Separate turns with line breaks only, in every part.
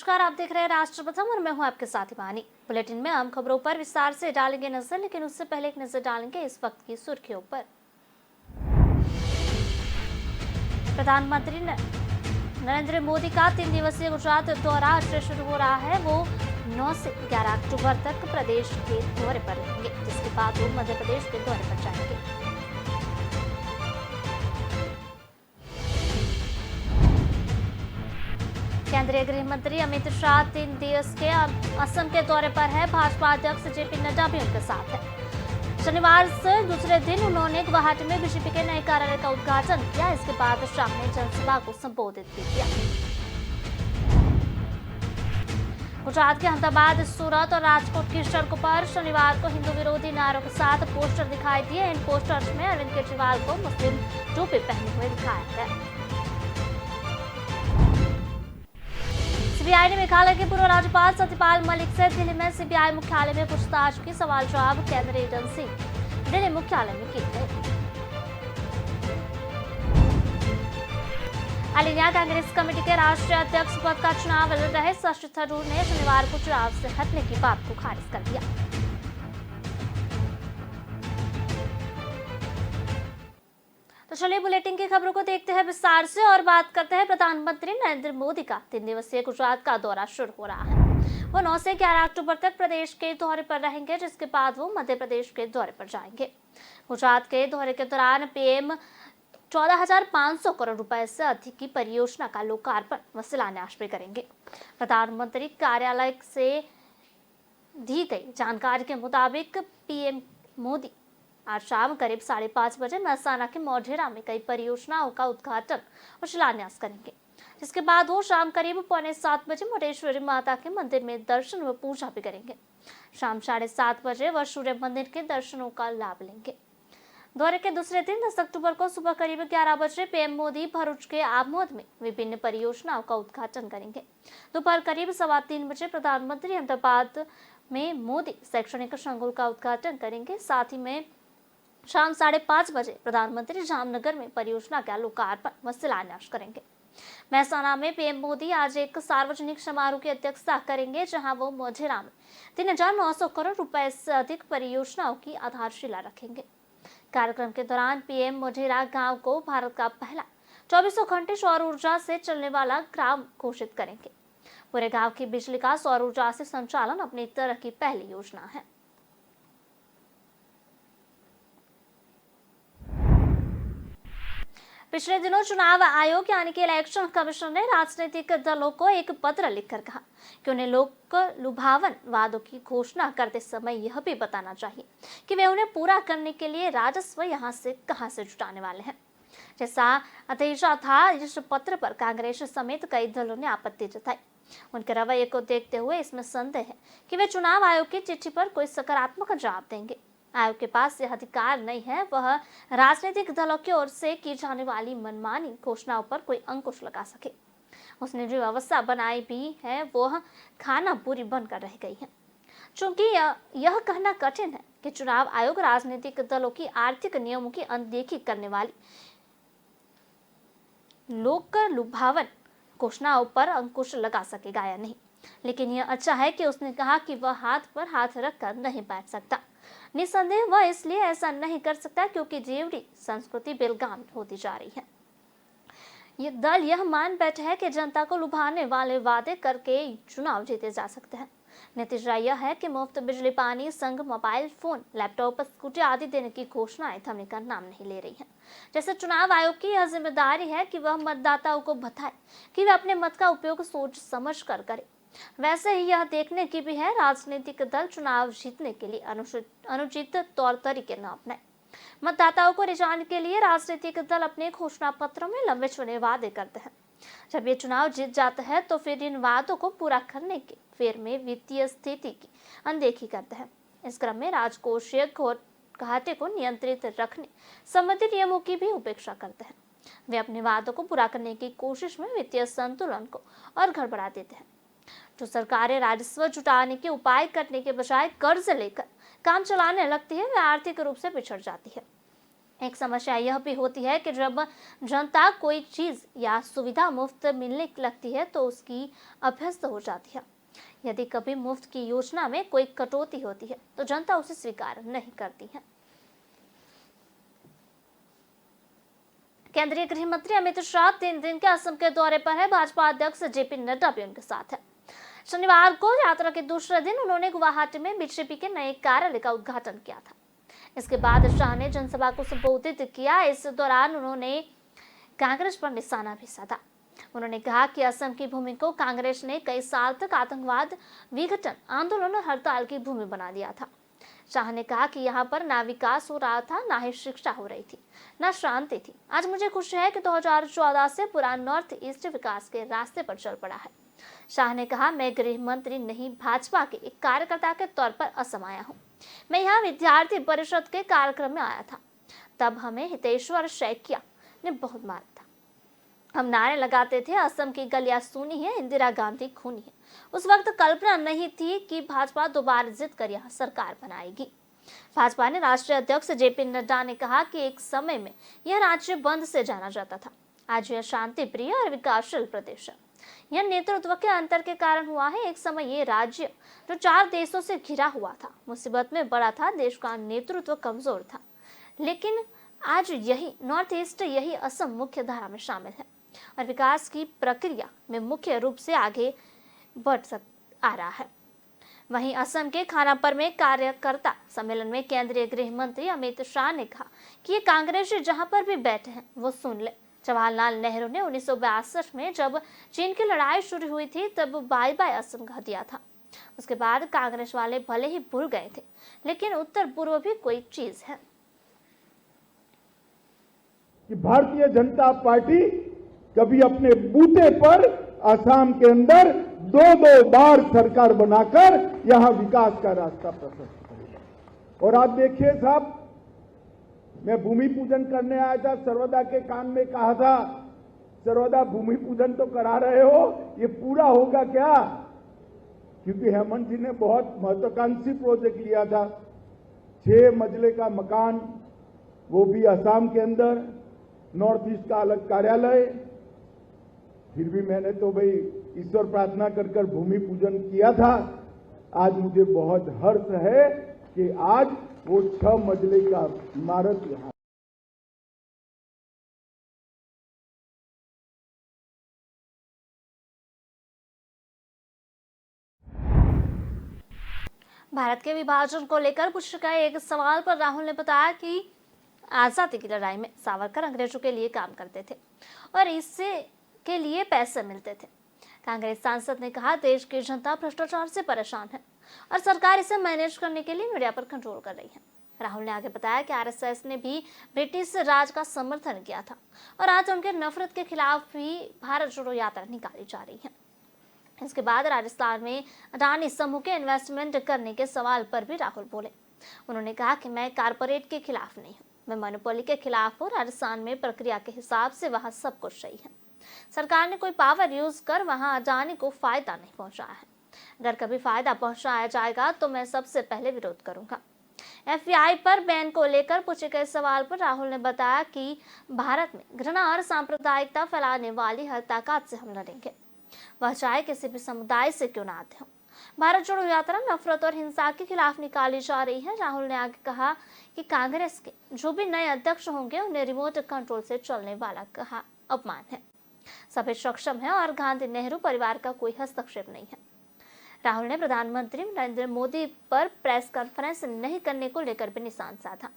नमस्कार, आप देख रहे हैं राष्ट्र प्रथम और मैं हूं आपके साथ हिमानी। बुलेटिन में हम खबरों पर विस्तार से डालेंगे नजर, लेकिन उससे पहले एक नजर डालेंगे इस वक्त की सुर्खियों पर। प्रधानमंत्री नरेंद्र मोदी का 3 दिवसीय गुजरात दौरा आज से शुरू हो रहा है। वो 9 से 11 अक्टूबर तक प्रदेश के दौरे पर रहेंगे, जिसके बाद वो मध्य प्रदेश के दौरे पर जाएंगे। केंद्रीय गृह मंत्री अमित शाह 3 दिवस के असम के दौरे पर है। भाजपा अध्यक्ष जेपी नड्डा भी उनके साथ है। शनिवार से दूसरे दिन उन्होंने गुवाहाटी में बीजेपी के नए कार्यालय का उद्घाटन किया। इसके बाद शाह ने जनसभा को संबोधित भी किया। गुजरात के अहमदाबाद, सूरत और राजकोट की सड़कों पर शनिवार को हिंदू विरोधी नारों के साथ पोस्टर दिखाई दिए। इन पोस्टर्स में अरविंद केजरीवाल को मुस्लिम टोपी पहने हुए दिखाया गया। सीबीआई ने मेघालय के पूर्व राज्यपाल सत्यपाल मलिक से दिल्ली में सीबीआई मुख्यालय में पूछताछ की। सवाल जवाब केंद्रीय एजेंसी दिल्ली मुख्यालय में किए गए। ऑल इंडिया कांग्रेस कमेटी के राष्ट्रीय अध्यक्ष पद का चुनाव लड़ रहे शशि थरूर ने शनिवार को चुनाव से हटने की बात को खारिज कर दिया। तो चलिए बुलेटिन की खबरों को देखते हैं विस्तार से और बात करते हैं प्रधानमंत्री नरेंद्र मोदी का 3 दिवसीय गुजरात का दौरा शुरू हो रहा है। वो 9 से 11 अक्टूबर तक प्रदेश के दौरे पर रहेंगे, जिसके बाद वो मध्य प्रदेश के दौरे पर जाएंगे। गुजरात के दौरे के दौरान पीएम 14,500 करोड़ रुपए से अधिक की परियोजना का लोकार्पण व शिलान्यास भी करेंगे। प्रधानमंत्री कार्यालय से दी गई जानकारी के मुताबिक पीएम मोदी आज शाम करीब 5:30 बजे महसाना के मोढेरा में कई परियोजनाओं का उद्घाटन और शिलान्यास करेंगे, जिसके बाद वो शाम करीब 6:45 बजे मुंडेश्वरी माता के मंदिर में दर्शन व पूजा भी करेंगे। शाम 7:30 बजे वह सूर्य मंदिर के दर्शनों का लाभ लेंगे। दौरे के दूसरे दिन 10 अक्टूबर को सुबह करीब 11 बजे पीएम मोदी भरूच के आमोद में विभिन्न परियोजनाओं का उद्घाटन करेंगे। दोपहर करीब 3:15 बजे प्रधानमंत्री अहमदाबाद में मोदी शैक्षणिक संकुल का उद्घाटन करेंगे। साथ ही में शाम 5:30 बजे प्रधानमंत्री जामनगर में परियोजना का लोकार्पण व शिलान्यास करेंगे। महसाना में पीएम मोदी आज एक सार्वजनिक समारोह की अध्यक्षता करेंगे, जहां वो मोढेरा में 3,900 करोड़ रुपए से अधिक परियोजनाओं की आधारशिला रखेंगे। कार्यक्रम के दौरान पीएम मोढेरा गांव को भारत का पहला 24 घंटे सौर ऊर्जा से चलने वाला ग्राम घोषित करेंगे। पूरे गांव की बिजली का सौर ऊर्जा से संचालन अपनी तरह की पहली योजना है। पिछले दिनों चुनाव आयोग यानी कि इलेक्शन कमीशन ने राजनीतिक दलों को एक पत्र लिखकर कहा कि उन्हें लोक लुभावन वादों की घोषणा करते समय यह भी बताना चाहिए कि वे उन्हें पूरा करने के लिए राजस्व कहां से जुटाने वाले हैं। जैसा अतीजा था, इस पत्र पर कांग्रेस समेत कई दलों ने आपत्ति जताई। उनके रवैये को देखते हुए इसमें संदेह है कि वे चुनाव आयोग की चिट्ठी पर कोई सकारात्मक जवाब देंगे। आयोग के पास यह अधिकार नहीं है वह राजनीतिक दलों की ओर से की जाने वाली मनमानी घोषणाओं पर कोई अंकुश लगा सके। उसने जो व्यवस्था बनाई भी है वह खाना पूरी बनकर रह गई है। चूंकि यह कहना कठिन है कि चुनाव आयोग राजनीतिक दलों की आर्थिक नियमों की अनदेखी करने वाली लोक लुभावन घोषणाओं पर अंकुश लगा सकेगा या नहीं, लेकिन यह अच्छा है कि उसने कहा कि वह हाथ पर हाथ रखकर नहीं बैठ सकता। निसंदेह वह इसलिए ऐसा नहीं कर सकता क्योंकि जेवड़ी संस्कृति बेलगाम होती जा रही है। ये दल यह मान बैठे हैं कि जनता को लुभाने वाले वादे करके चुनाव जीते जा सकते हैं। नतीजा यह है कि मुफ्त बिजली, पानी, संघ, मोबाइल फोन, लैपटॉप, स्कूटी आदि देने की घोषणाएं थमने का नाम नहीं ले रही हैं। जैसे चुनाव आयोग की यह जिम्मेदारी है कि वह मतदाताओं को बताए कि वे अपने मत का उपयोग सोच समझ कर करें, वैसे ही यह देखने की भी है राजनीतिक दल चुनाव जीतने के लिए अनुचित तौर तरीके न अपनाए। मतदाताओं को रिझाने के लिए राजनीतिक दल अपने घोषणा पत्रों में लंबे चुने वादे करते हैं। जब ये चुनाव जीत जाते हैं तो फिर इन वादों को पूरा करने के फेर में वित्तीय स्थिति की अनदेखी करते हैं। इस क्रम में राजकोषीय घाटे को नियंत्रित रखने संबंधी नियमों की भी उपेक्षा करते हैं। वे अपने वादों को पूरा करने की कोशिश में वित्तीय संतुलन को और गड़बड़ा देते हैं। जो सरकारें राजस्व जुटाने के उपाय करने के बजाय कर्ज लेकर काम चलाने लगती है, वह आर्थिक रूप से पिछड़ जाती है। एक समस्या यह भी होती है कि जब जनता कोई चीज या सुविधा मुफ्त मिलने लगती है तो उसकी अभ्यस्त हो जाती है। यदि कभी मुफ्त की योजना में कोई कटौती होती है तो जनता उसे स्वीकार नहीं करती है। केंद्रीय गृह मंत्री अमित शाह 3 दिन के असम के दौरे पर है। भाजपा अध्यक्ष जेपी नड्डा भी उनके साथ है। शनिवार को यात्रा के दूसरे दिन उन्होंने गुवाहाटी में बीजेपी के नए कार्यालय का उद्घाटन किया था। इसके बाद शाह ने जनसभा को संबोधित किया। इस दौरान उन्होंने कांग्रेस पर निशाना भी साधा। उन्होंने कहा कि असम की भूमि को कांग्रेस ने कई साल तक आतंकवाद, विघटन, आंदोलन और हड़ताल की भूमि बना दिया था। शाह ने कहा कि यहाँ पर ना विकास हो रहा था, ना ही शिक्षा हो रही थी, ना शांति थी। आज मुझे खुशी है कि 2014 से पूरा नॉर्थ ईस्ट विकास के रास्ते पर चल पड़ा है। शाह ने कहा, मैं गृह मंत्री नहीं, भाजपा के एक कार्यकर्ता के तौर पर असम आया हूँ। मैं यहाँ विद्यार्थी परिषद के कार्यक्रम में आया था, तब हमें हितेश्वर शैकिया ने बहुत मारा था। हम नारे लगाते थे, असम की गलियां सूनी है, इंदिरा गांधी खूनी है। उस वक्त कल्पना नहीं थी कि भाजपा दोबारा जीत कर यहाँ सरकार बनाएगी। भाजपा ने राष्ट्रीय अध्यक्ष जेपी नड्डा ने कहा कि एक समय में यह राज्य बंद से जाना जाता था। आज यह शांति प्रिय और विकासशील प्रदेश है। यह नेतृत्व के अंतर के कारण हुआ है। एक समय ये राज्य जो 4 देशों से घिरा हुआ था, मुसीबत में बड़ा था, देश का नेतृत्व कमजोर था, लेकिन आज यही नॉर्थ ईस्ट, यही असम मुख्य धारा में शामिल है और विकास की प्रक्रिया में मुख्य रूप से आगे बढ़ आ रहा है। वहीं असम के खानापर में कार्यकर्ता सम्मेलन में केंद्रीय गृह मंत्री अमित शाह ने कहा कि ये कांग्रेसी जहां पर भी बैठे हैं वो सुन ले। जवाहरलाल नेहरू ने 1962 में जब चीन की लड़ाई शुरू हुई थी तब बाय बाय असम कह दिया था। उसके बाद कांग्रेस वाले भले ही भूल गए थे, लेकिन उत्तर पूर्व भी कोई चीज है।
कि भारतीय जनता पार्टी कभी अपने बूते पर असम के अंदर 2-2 बार सरकार बनाकर यहां विकास का रास्ता प्रशस्त करेगा। और आप देखिए साहब, मैं भूमि पूजन करने आया था, सर्वदा के कान में कहा था, सर्वदा भूमि पूजन तो करा रहे हो, ये पूरा होगा क्या? क्योंकि हेमंत जी ने बहुत महत्वाकांक्षी प्रोजेक्ट लिया था, 6 मंजिले का मकान, वो भी असम के अंदर, नॉर्थ ईस्ट का अलग कार्यालय। फिर भी मैंने तो भाई ईश्वर प्रार्थना कर कर भूमि पूजन किया था। आज मुझे बहुत हर्ष है कि आज वो 6 मंजिले का इमारत यहाँ।
भारत के विभाजन को लेकर पूछे गए एक सवाल पर राहुल ने बताया कि आजादी की लड़ाई में सावरकर अंग्रेजों के लिए काम करते थे और इससे के लिए पैसे मिलते थे। कांग्रेस सांसद ने कहा, देश की जनता भ्रष्टाचार से परेशान है और सरकार इसे मैनेज करने के लिए मीडिया पर कंट्रोल कर रही है। राहुल ने आगे बताया कि आरएसएस ने भी ब्रिटिश राज का समर्थन किया था और आज उनके नफरत के खिलाफ भी भारत जोड़ो यात्रा निकाली जा रही है। इसके बाद राजस्थान में अडानी समूह के इन्वेस्टमेंट करने के सवाल पर भी राहुल बोले। उन्होंने कहा कि मैं कारपोरेट के खिलाफ नहीं हूँ, मैं मोनोपोली के खिलाफ हूँ। राजस्थान में प्रक्रिया के हिसाब से वहाँ सब कुछ सही है। सरकार ने कोई पावर यूज कर वहाँ अडानी को फायदा नहीं पहुंचाया है। अगर कभी फायदा पहुंचाया जाएगा तो मैं सबसे पहले विरोध करूंगा। एफबीआई पर बैन को लेकर पूछे गए सवाल पर राहुल ने बताया कि भारत में घृणा और सांप्रदायिकता फैलाने वाली हर ताकत से हम लड़ेंगे, वह चाहे किसी भी समुदाय से क्यों ना आते हो। भारत जोड़ो यात्रा नफरत और हिंसा के खिलाफ निकाली जा रही है। राहुल ने आगे कहा कि कांग्रेस के जो भी नए अध्यक्ष होंगे उन्हें रिमोट कंट्रोल से चलने वाला कहा अपमान है। सभी सक्षम है और गांधी नेहरू परिवार का कोई हस्तक्षेप नहीं है। राहुल ने प्रधानमंत्री नरेंद्र मोदी पर प्रेस कॉन्फ्रेंस नहीं करने को लेकर भी निशान साधा।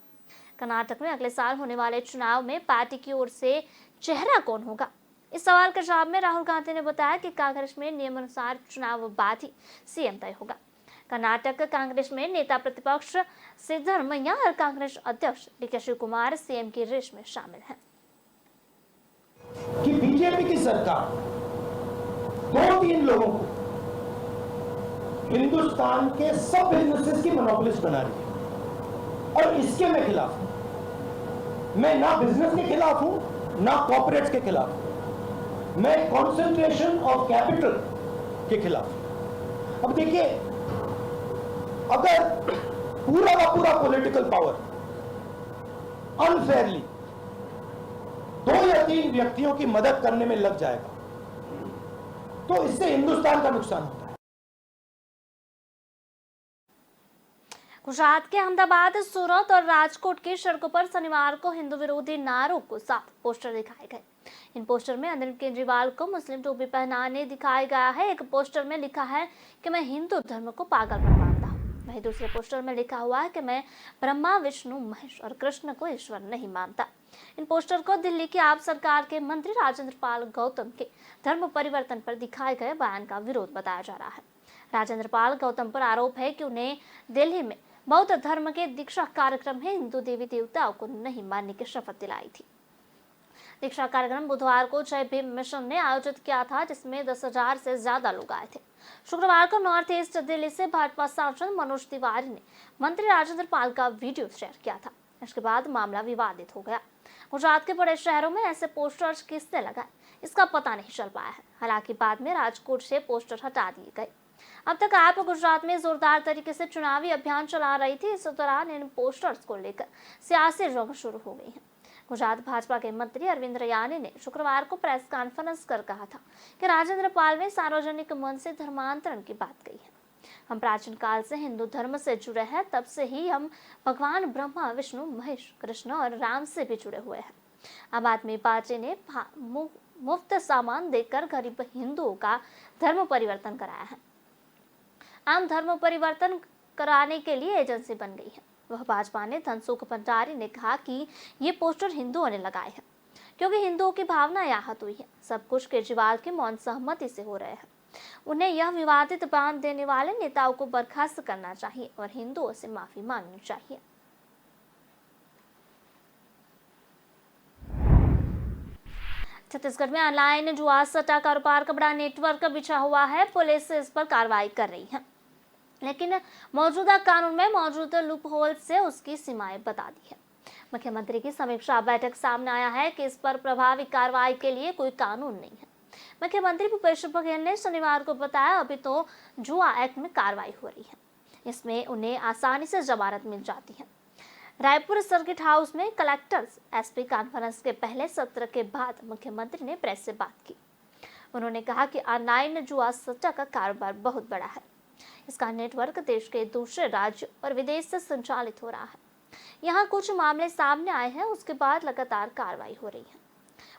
कर्नाटक में अगले साल होने वाले चुनाव में पार्टी की ओर से चेहरा कौन होगा, इस सवाल के जवाब में राहुल गांधी ने बताया कि कांग्रेस में नियमानुसार चुनाव बाद ही सीएम तय होगा। कर्नाटक कांग्रेस में नेता प्रतिपक्ष सिद्धरमैया और कांग्रेस अध्यक्ष डीके शिवकुमार सीएम की रेस में शामिल हैं।
कि बीजेपी की सरकार 2-3 लोगों को हिंदुस्तान के सब बिजनेसेस की मोनोपोलिस्ट बना रही है और इसके मैं खिलाफ हूं। मैं ना बिजनेस के खिलाफ हूं ना कॉर्पोरेट्स के खिलाफ हूं। मैं कंसंट्रेशन ऑफ कैपिटल के खिलाफ हूं। अब देखिए, अगर पूरा का पूरा पॉलिटिकल पावर अनफेयरली 2 या 3 व्यक्तियों की मदद करने में लग जाएगा तो इससे हिंदुस्तान का नुकसान होता है।
गुजरात के अहमदाबाद, सूरत और राजकोट की सड़कों पर शनिवार को हिंदू विरोधी नारों के साथ पोस्टर दिखाए गए। इन पोस्टर में अरविंद केजरीवाल को मुस्लिम टोपी पहनाने दिखाया गया है। एक पोस्टर में लिखा है कि मैं हिंदू धर्म को पागलपन मानता हूँ, वहीं दूसरे पोस्टर में लिखा हुआ है कि मैं ब्रह्मा, विष्णु, महेश और कृष्ण को ईश्वर नहीं मानता। इन पोस्टर को दिल्ली की आप सरकार के मंत्री राजेंद्र पाल गौतम के धर्म परिवर्तन पर दिखाए गए बयान का विरोध बताया जा रहा है। राजेंद्र पाल गौतम पर आरोप है कि उन्हें दिल्ली में बौद्ध धर्म के दीक्षा कार्यक्रम में हिंदू देवी देवताओं को नहीं मानने की शपथ दिलाई थी। दीक्षा कार्यक्रम बुधवार को जय भीम मिशन ने आयोजित किया था, जिसमें 10,000 से ज्यादा लोग आए थे। शुक्रवार को नॉर्थ ईस्ट दिल्ली से भाजपा सांसद मनोज तिवारी ने मंत्री राजेंद्र पाल का वीडियो शेयर किया था। इसके बाद मामला विवादित हो गया। गुजरात के बड़े शहरों में ऐसे पोस्टर्स किसने लगाए, इसका पता नहीं चल पाया है। हालांकि बाद में राजकोट से पोस्टर हटा दिए गए। अब तक आप गुजरात में जोरदार तरीके से चुनावी अभियान चला रही थी। इस दौरान इन पोस्टर्स को लेकर सियासी रंग शुरू हो गई है। गुजरात भाजपा के मंत्री अरविंद रयानी ने शुक्रवार को प्रेस कॉन्फ्रेंस कर कहा था कि राजेंद्र पाल ने सार्वजनिक मन से धर्मांतरण की बात कही है। हम प्राचीन काल से हिंदू धर्म से जुड़े हैं, तब से ही हम भगवान ब्रह्मा, विष्णु, महेश, कृष्ण और राम से भी जुड़े हुए हैं। आम आदमी पार्टी ने मुफ्त सामान देकर गरीब हिंदुओं का धर्म परिवर्तन कराया है। आम धर्म परिवर्तन कराने के लिए एजेंसी बन गई है। वह भाजपा ने धनसुख भंडारी ने कहा कि ये पोस्टर हिंदुओं ने लगाए हैं क्योंकि हिंदुओं की भावना आहत हुई है। सब कुछ केजरीवाल के मौन सहमति से हो रहे हैं। उन्हें यह विवादित बयान देने वाले नेताओं को बर्खास्त करना चाहिए और हिंदुओं से माफी मांगनी चाहिए। छत्तीसगढ़ में ऑनलाइन जुआ सट्टा कारोबार का बड़ा नेटवर्क बिछा हुआ है। पुलिस इस पर कार्रवाई कर रही है, लेकिन मौजूदा कानून में मौजूद लूप होल से उसकी सीमाएं बता दी है। मुख्यमंत्री की समीक्षा बैठक सामने आया है कि इस पर प्रभावी कार्रवाई के लिए कोई कानून नहीं है। मुख्यमंत्री भूपेश बघेल ने शनिवार को बताया, अभी तो जुआ एक्ट में कार्रवाई हो रही है, इसमें उन्हें आसानी से जमानत मिल जाती है। रायपुर सर्किट हाउस में कलेक्टर्स एसपी कॉन्फ्रेंस के पहले सत्र के बाद मुख्यमंत्री ने प्रेस से बात की। उन्होंने कहा कि ऑनलाइन जुआ सट्टा का कारोबार बहुत बड़ा है। इसका नेटवर्क देश के दूसरे राज्य और विदेश से संचालित हो रहा है। यहाँ कुछ मामले सामने आए हैं, उसके बाद लगातार कार्रवाई हो रही है।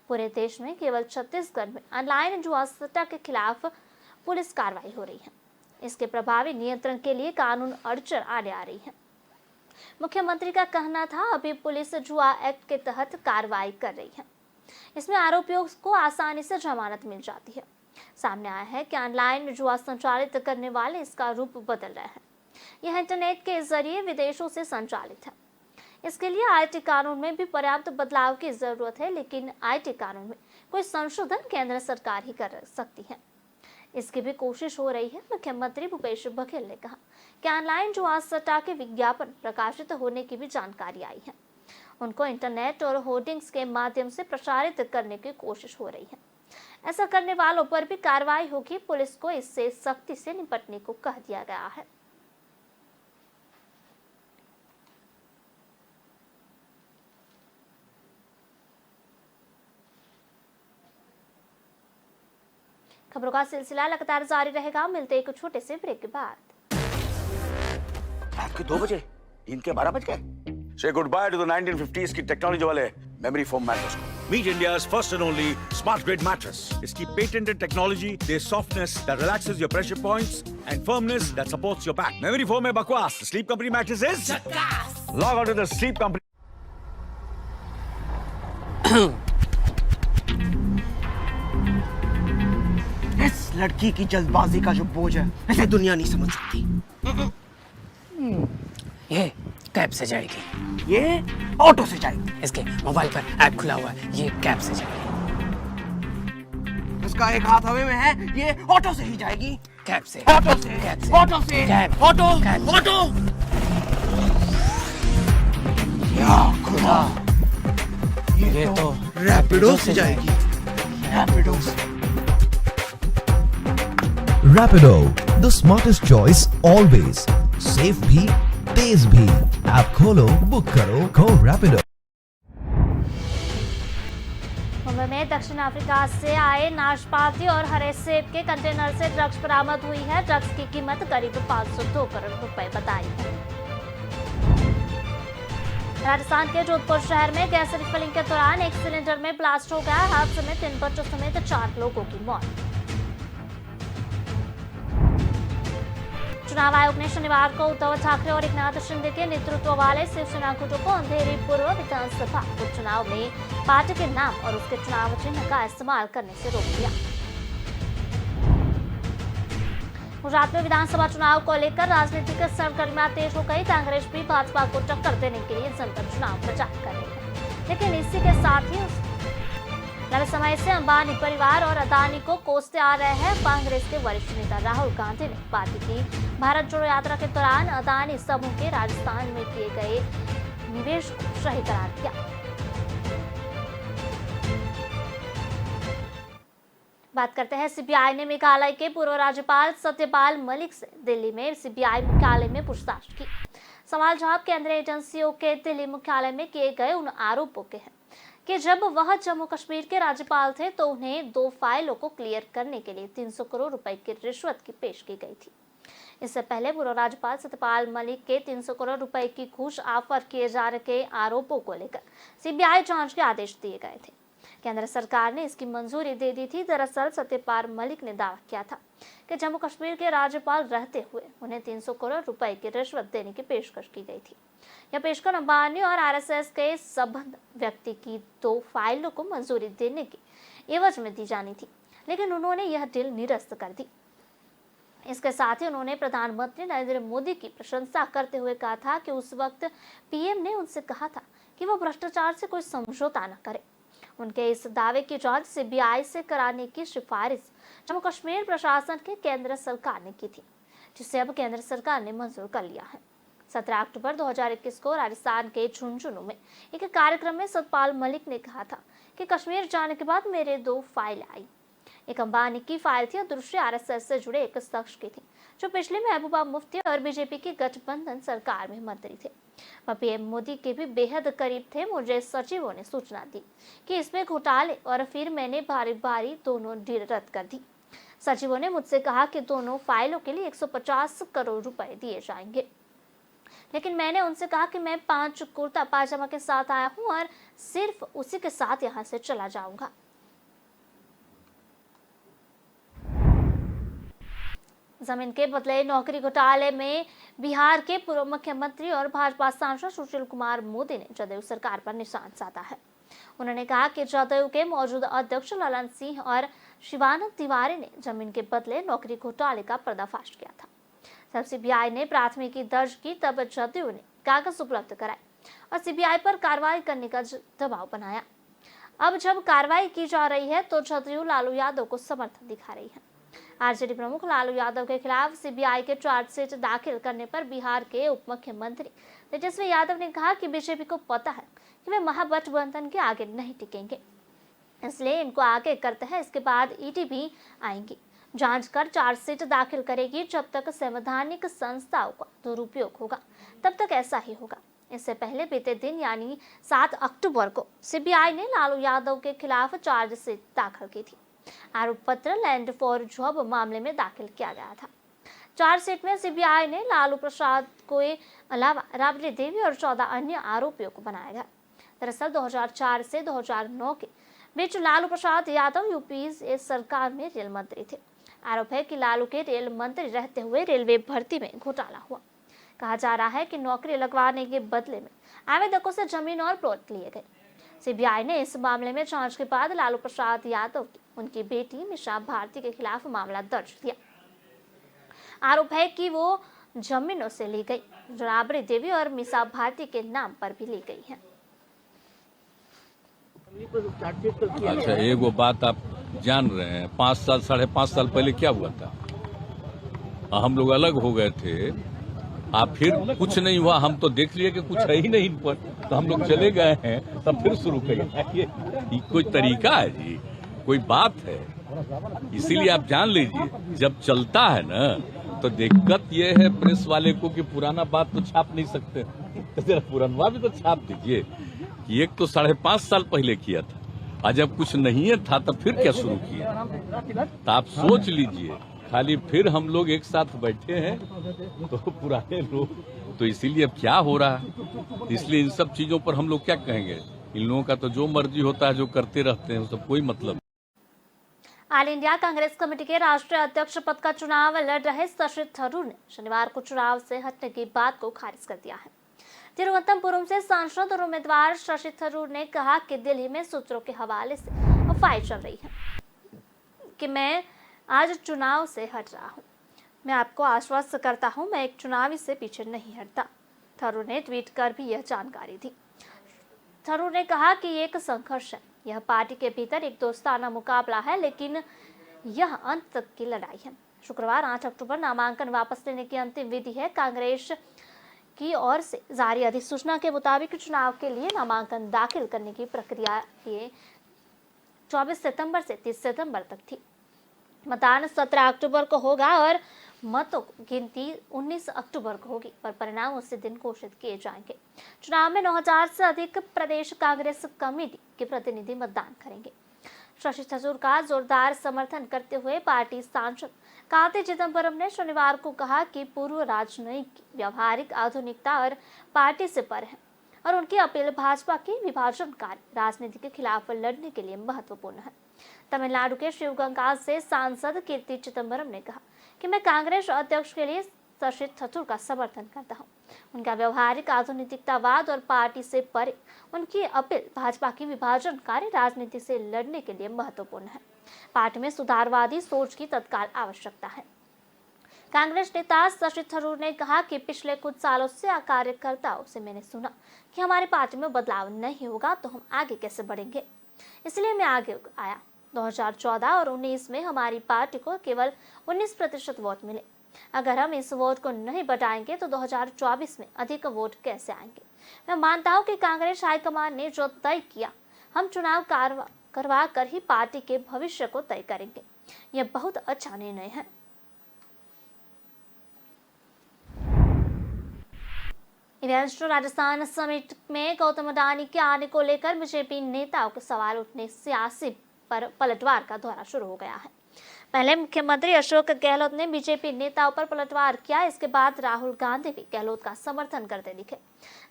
पूरे देश में केवल छत्तीसगढ़ में ऑनलाइन जुआ सट्टा के खिलाफ पुलिस कार्रवाई हो रही है। इसके प्रभावी नियंत्रण के लिए कानून अड़चन आने आ रही है। मुख्यमंत्री का कहना था, अभी पुलिस जुआ एक्ट के तहत कार्रवाई कर रही है। इसमें आरोपियों को आसानी से जमानत मिल जाती है। सामने आया है कि ऑनलाइन जुआ संचालित करने वाले इसका रूप बदल रहे हैं। यह इंटरनेट के जरिए विदेशों से संचालित है। इसके लिए आईटी कानून में भी पर्याप्त बदलाव की जरूरत है, लेकिन आईटी कानून में कोई संशोधन केंद्र सरकार ही कर सकती है। इसकी भी कोशिश हो रही है। मुख्यमंत्री भूपेश बघेल ने कहा कि ऑनलाइन जुआ सट्टा के विज्ञापन प्रकाशित होने की भी जानकारी आई है। उनको इंटरनेट और होर्डिंग्स के माध्यम से प्रसारित करने की कोशिश हो रही है। ऐसा करने वालों पर भी कार्रवाई होगी। पुलिस को इससे सख्ती से निपटने को कह दिया गया है। खबरों का सिलसिला लगातार जारी रहेगा। मिलते एक छोटे से ब्रेक के बाद।
रात के 2 बजे, दिन के 12 बज गए। Say goodbye to the 1950s की टेक्नोलॉजी वाले मेमोरी फोम मैट्रेस को।
Meet India's first and only smart grid mattress. इसकी patented technology, there's softness that relaxes your pressure points and firmness that supports your back. Memory foam है बकवास. The Sleep Company mattress is झक्कास. Log on to the Sleep Company.
इस लड़की की जल्दबाजी का जो बोझ है, इसे दुनिया नहीं समझ सकती।
ये कैब से जाएगी,
ये ऑटो से जाएगी।
इसके मोबाइल पर ऐप खुला हुआ है, ये कैब से जाएगी।
उसका एक हाथ हवा में है, ये ऑटो से ही जाएगी।
कैब से,
ऑटो से,
कैब से,
ऑटो से,
कैब,
ऑटो,
कैब।
ऑटो। या खुदा,
ये तो
रैपिडो से जाएगी। रैपिडो से।
Rapido, the smartest choice always. Safe भी, तेज भी। ऐप खोलो, बुक करो, Go Rapido।
मुंबई में दक्षिण अफ्रीका से आए नाशपाती और हरे सेब के कंटेनर से ड्रग्स बरामद हुई है। ड्रग्स की कीमत करीब 502 करोड़ रुपए बताई है। राजस्थान के जोधपुर शहर में गैस रिफिलिंग के दौरान एक सिलेंडर में ब्लास्ट हो गया। हादसे में 3 बच्चों समेत 4 लोगों की मौत। चुनाव आयोग ने शनिवार को उद्धव ठाकरे और एकनाथ शिंदे के नेतृत्व वाले शिवसेना गुटों को अंधेरी पूर्व विधानसभा उपचुनाव में पार्टी के नाम और उसके चुनाव चिन्ह का इस्तेमाल करने से रोक दिया। गुजरात में विधानसभा चुनाव को लेकर राजनीतिक सरगर्मियां तेज हो गई। कांग्रेस भी भाजपा को टक्कर देने के लिए जमकर चुनाव प्रचार कर रही है, लेकिन इसी के साथ ही लंबे समय से अंबानी परिवार और अदानी को कोसते आ रहे हैं। कांग्रेस के वरिष्ठ नेता राहुल गांधी ने पार्टी की भारत जोड़ो यात्रा के दौरान अदानी समूह के राजस्थान में किए गए निवेश को सही करार दिया। बात करते हैं सीबीआई ने मेघालय के पूर्व राज्यपाल सत्यपाल मलिक से दिल्ली में सीबीआई मुख्यालय में पूछताछ की। सवाल जवाब केंद्रीय एजेंसियों के दिल्ली मुख्यालय में किए गए उन आरोपों के हैं कि जब वह जम्मू कश्मीर के राज्यपाल थे तो उन्हें 2 फाइलों को क्लियर करने के लिए 300 करोड़ रुपए की रिश्वत की पेश की गई थी। इससे पहले पूर्व राज्यपाल सत्यपाल मलिक के 300 करोड़ रुपए की घूस ऑफर किए जाने के आरोपों को लेकर सीबीआई जांच के आदेश दिए गए थे। केंद्र सरकार ने इसकी मंजूरी दे दी थी। दरअसल सत्यपाल मलिक ने दावा किया था कि जम्मू कश्मीर के राज्यपाल रहते हुए उन्हें 300 करोड़ रुपए की रिश्वत देने की पेशकश की गई थी। यह पेशकश अंबानी और आरएसएस के संबंध व्यक्ति की 2 फाइलों को मंजूरी देने की एवज में दी जानी थी, लेकिन उन्होंने यह डील निरस्त कर दी। इसके साथ ही उन्होंने प्रधानमंत्री नरेंद्र मोदी की प्रशंसा करते हुए कहा था कि उस वक्त पीएम ने उनसे कहा था कि वो भ्रष्टाचार से कोई समझौता न करे। उनके इस दावे की जांच सीबीआई से कराने की सिफारिश जम्मू कश्मीर प्रशासन के केंद्र सरकार ने की थी, जिसे अब केंद्र सरकार ने मंजूर कर लिया है। 17 अक्टूबर 2021 को राजस्थान के झुंझुनू में एक कार्यक्रम में सत्यपाल मलिक ने कहा था कि कश्मीर जाने के बाद मेरे 2 फाइल आई। एक अंबानी की फाइल थी और दूसरी आरएसएस से जुड़े एक शख्स की थी, जो पिछले महबूबा मुफ्ती और बीजेपी की गठबंधन सरकार में मंत्री थे। वह पीएम मोदी के भी बेहद करीब थे। मुझे सचिवों ने सूचना दी कि इसमें घोटाले और फिर मैंने बारी बारी दोनों डील रद्द कर दी। सचिवों ने मुझसे कहा कि दोनों फाइलों के लिए 150 करोड़ रुपए दिए जाएंगे, लेकिन मैंने उनसे कहा कि मैं 5 कुर्ता पायजामा के साथ आया हूं और सिर्फ उसी के साथ यहां से चला जाऊंगा। जमीन के बदले नौकरी घोटाले में बिहार के पूर्व मुख्यमंत्री और भाजपा सांसद सुशील कुमार मोदी ने जदयू सरकार पर निशाना साधा है। उन्होंने कहा कि जदयू के मौजूदा अध्यक्ष ललन सिंह और शिवानंद तिवारी ने जमीन के बदले नौकरी घोटाले का पर्दाफाश किया था। जब सीबीआई ने प्राथमिकी दर्ज की तब जदयू ने कागज उपलब्ध कराए और सीबीआई पर कार्रवाई करने का दबाव बनाया। अब जब कार्रवाई की जा रही है तो जदयू लालू यादव को समर्थन दिखा रही है। आरजेडी प्रमुख लालू यादव के खिलाफ सीबीआई के चार्जशीट दाखिल करने पर बिहार के उप मुख्यमंत्री तेजस्वी यादव ने कहा कि बीजेपी को पता है कि वे महागठबंधन के आगे नहीं टिकेंगे, इसलिए इनको आगे करते हैं। इसके बाद ईडी भी आएंगी, जांच कर चार्जशीट दाखिल करेगी। जब तक संवैधानिक संस्थाओं का दुरुपयोग होगा तब तक ऐसा ही होगा। इससे पहले बीते दिन यानी 7 अक्टूबर को सीबीआई ने लालू यादव के खिलाफ चार्जशीट दाखिल की थी। आरोप पत्र लैंड फॉर जॉब मामले में दाखिल किया गया था। चार्जशीट में सीबीआई ने लालू प्रसाद को अलावा राबड़ी देवी और 14 अन्य आरोपियों को बनाया गया। दरअसल 2004 से 2009 के बीच लालू प्रसाद यादव यूपीए सरकार में रेल मंत्री थे। आरोप है कि लालू के रेल मंत्री रहते हुए रेलवे भर्ती में घोटाला हुआ। कहा जा रहा है कि नौकरी लगवाने के बदले में आवेदकों से जमीन और प्लॉट लिए गए। सीबीआई ने इस मामले में जांच के बाद लालू प्रसाद यादव की उनकी बेटी मिसा भारती के खिलाफ मामला दर्ज किया। आरोप है कि वो जमीनों से ली गई, जो राबड़ी देवी और मिसा भारती के नाम पर भी ली गई है।
अच्छा, एक वो बात आप जान रहे हैं, 5 साल 5.5 साल पहले क्या हुआ था? हम लोग अलग हो गए थे, आप फिर कुछ नहीं हुआ, हम तो देख लिए कि कुछ है ही नहीं इन पर, तो हम लोग चले गए हैं, तब फिर शुरू करेंगे। ये कोई तरीका है जी? कोई बात है? इसीलिए आप जान लीजिए, जब चलता है ना तो दिक्कत ये है प्रेस वाले को कि पुराना बात तो छाप नहीं सकते, तो जरा पुराना भी तो छाप दीजिए कि एक तो 5.5 साल पहले किया था और जब कुछ नहीं था तो फिर क्या शुरू किया? तो आप सोच लीजिए, खाली फिर हम लोग एक साथ बैठे हैं तो पुराने लोग, तो इसीलिए अब क्या हो रहा है, इसलिए इन सब चीजों पर हम लोग क्या कहेंगे? इन लोगों का तो जो मर्जी होता है, जो करते रहते हैं, उसका कोई मतलब।
ऑल इंडिया कांग्रेस कमेटी के राष्ट्रीय अध्यक्ष पद का चुनाव लड़ रहे शशि थरूर ने शनिवार को चुनाव से हटने की बात को खारिज कर दिया है। तिरुवनंतपुरम से सांसद और उम्मीदवार शशि थरूर ने कहा कि दिल्ली में सूत्रों के हवाले से अफवाहें चल रही है कि मैं आज चुनाव से हट रहा हूं। मैं आपको आश्वस्त करता हूं, मैं एक चुनावी से पीछे नहीं हटता। थरूर ने ट्वीट कर भी यह जानकारी दी। थरूर ने कहा कि एक संघर्ष है, यह पार्टी के भीतर एक दोस्ताना मुकाबला है, लेकिन यह अंत तक की लड़ाई है। शुक्रवार 8 अक्टूबर नामांकन वापस लेने की अंतिम विधि है। कांग्रेस की ओर से जारी अधिसूचना के मुताबिक चुनाव के लिए नामांकन दाखिल करने की प्रक्रिया 24 सितंबर से 30 सितंबर तक थी। मतदान 17 अक्टूबर को होगा और मतों की गिनती 19 अक्टूबर को होगी, पर परिणाम उसी दिन घोषित किए जाएंगे। चुनाव में 9000 से अधिक प्रदेश कांग्रेस कमेटी के प्रतिनिधि मतदान करेंगे। शशि थरूर का जोरदार समर्थन करते हुए पार्टी सांसद कार्ति चिदंबरम ने शनिवार को कहा कि पूर्व राजनयिक व्यवहारिक आधुनिकता और पार्टी से पर है और उनकी अपील भाजपा की विभाजनकारी राजनीति के खिलाफ लड़ने के लिए महत्वपूर्ण है। तमिलनाडु के शिवगंगा से सांसद कीर्ति चिदंबरम ने कहा कि मैं कांग्रेस अध्यक्ष के लिए शशि थरूर का समर्थन करता हूं। उनका व्यवहारिक आधुनिकतावाद और पार्टी से परे उनकी अपील भाजपा की विभाजनकारी राजनीति से लड़ने के लिए महत्वपूर्ण है। पार्टी में सुधारवादी सोच की तत्काल आवश्यकता है। कांग्रेस नेता शशि थरूर ने कहा कि पिछले कुछ सालों से कार्यकर्ताओं से मैंने सुना कि हमारी पार्टी में बदलाव नहीं होगा तो हम आगे कैसे बढ़ेंगे, इसलिए मैं आगे आया। 2014 और 19 में हमारी पार्टी को केवल 19% वोट मिले। अगर हम इस वोट को नहीं बढ़ाएंगे तो 2024 में अधिक वोट कैसे आएंगे। मैं मानता हूं कि कांग्रेस हाईकमान ने जो तय किया, हम चुनाव करवा कर ही पार्टी के भविष्य को तय करेंगे। यह बहुत अच्छा निर्णय है। इवेंट्स राजस्थान समिट में गौतम अडानी के आने को लेकर बीजेपी नेताओं के सवाल उठने सियासी पर पलटवार का दौरा शुरू हो गया है। पहले मुख्यमंत्री अशोक गहलोत ने बीजेपी नेताओं पर पलटवार किया, इसके बाद राहुल गांधी भी गहलोत का समर्थन करते दिखे।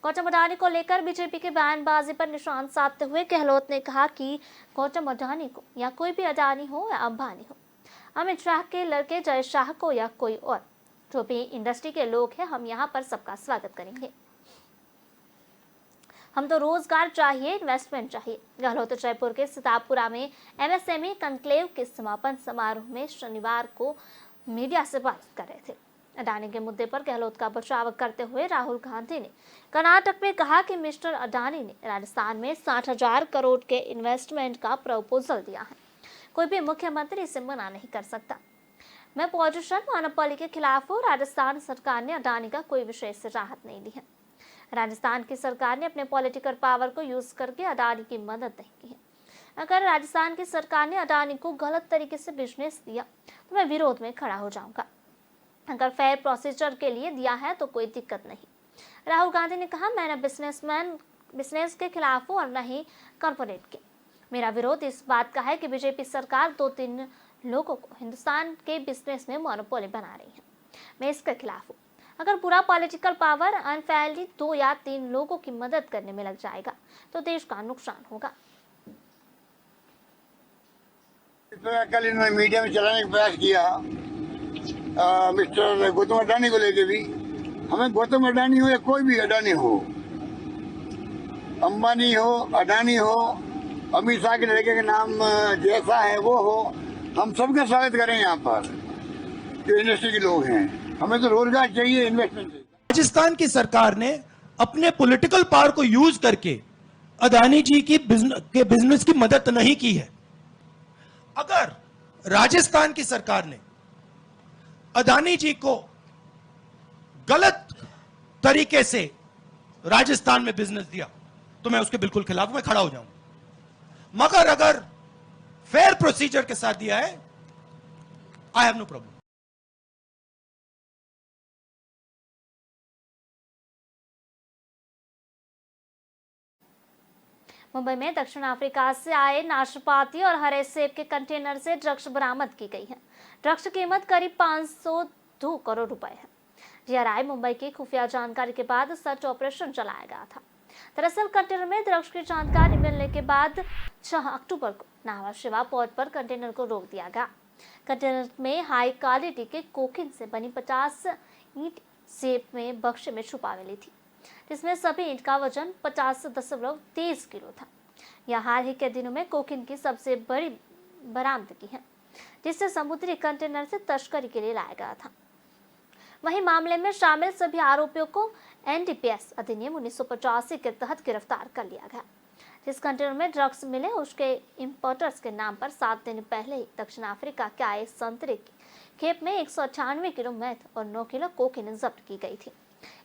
गौतम अडानी को लेकर बीजेपी के बयानबाजी पर निशान साधते हुए गहलोत ने कहा कि गौतम अडानी को या कोई भी अडानी हो या अंबानी हो, अमित शाह के लड़के जय शाह को या कोई और, जो भी इंडस्ट्री के लोग हैं, हम यहाँ पर सबका स्वागत करेंगे। हम तो रोजगार चाहिए, इन्वेस्टमेंट चाहिए। गहलोत जयपुर के सीतापुरा में एमएसएमई कॉन्क्लेव के समापन समारोह में शनिवार को मीडिया से बात कर रहे थे। अडानी के मुद्दे पर गहलोत का बचाव करते हुए राहुल गांधी ने कर्नाटक में कहा कि मिस्टर अडानी ने राजस्थान में 60,000 करोड़ के इन्वेस्टमेंट का प्रपोजल दिया है। कोई भी मुख्यमंत्री इसे मना नहीं कर सकता। मैं पोजिशन मोनोपोली के खिलाफ हूँ। राजस्थान सरकार ने अडानी का कोई विशेष राहत नहीं दी है। राजस्थान की सरकार ने अपने पॉलिटिकल पावर को यूज करके अडानी की मदद नहीं की है। अगर राजस्थान की सरकार ने अडानी को गलत तरीके से बिजनेस दिया तो मैं विरोध में खड़ा हो जाऊंगा। अगर फेयर प्रोसीजर के लिए दिया है तो कोई दिक्कत नहीं। राहुल गांधी ने कहा, मैं न बिजनेस के खिलाफ हूँ और न ही कॉर्पोरेट के। मेरा विरोध इस बात का है कि बीजेपी सरकार 2-3 लोगों को हिंदुस्तान के बिजनेस में मोनोपोली बना रही है। मैं इसके खिलाफ हूँ। अगर पूरा पॉलिटिकल पावर अनफेयरली 2 या 3 लोगों की मदद करने में लग जाएगा तो देश का नुकसान होगा।
कल इन्होंने मीडिया में चलाने का प्रयास किया मिस्टर गौतम अडानी को लेके भी। हमें गौतम अडानी हो या कोई भी अडानी हो, अंबानी हो, अडानी हो, अमित शाह के लड़के का नाम जैसा है वो हो, हम सबका स्वागत करें यहाँ पर जो इंडस्ट्री के लोग हैं। हमें तो रोजगार चाहिए, इन्वेस्टमेंट चाहिए।
राजस्थान की सरकार ने अपने पॉलिटिकल पावर को यूज करके अडानी जी की बिजनेस की मदद नहीं की है। अगर राजस्थान की सरकार ने अडानी जी को गलत तरीके से राजस्थान में बिजनेस दिया तो मैं उसके बिल्कुल खिलाफ में खड़ा हो जाऊंगा। मगर अगर फेयर प्रोसीजर के साथ दिया है, I have no problem.
Mumbai में दक्षिण अफ्रीका से आए नाशपाती और हरे सेब के कंटेनर से ड्रग्स बरामद की गई है। ड्रग्स की कीमत करीब 502 करोड़ रुपए है। डीआरआई मुंबई की खुफिया जानकारी के बाद सर्च ऑपरेशन चलाया गया था। दरअसल कंटेनर में ड्रग्स की जानकारी मिलने के बाद 6 अक्टूबर को नावा शिवा पोर्ट पर कंटेनर को रोक दिया गया। कंटेनर में हाई क्वालिटी के कोकीन से बनी 50 ईंट सेब में बक्से में छुपा मिली थी, जिसमें सभी ईंट का वजन 50.23 किलो था। यह हाल ही के दिनों में कोकीन की सबसे बड़ी बरामदगी है, जिसे समुद्री कंटेनर से तस्करी के लिए लाया गया था। वहीं मामले में शामिल सभी आरोपियों को एनडीपीएस अधिनियम 1985 के तहत गिरफ्तार कर लिया गया। जिस कंटेनर में ड्रग्स मिले उसके इंपोर्टर्स के नाम पर 7 दिन पहले ही दक्षिण अफ्रीका के आए संतरे की खेप में 198 किलो मैथ और 9 किलो कोकीन जब्त की गई थी।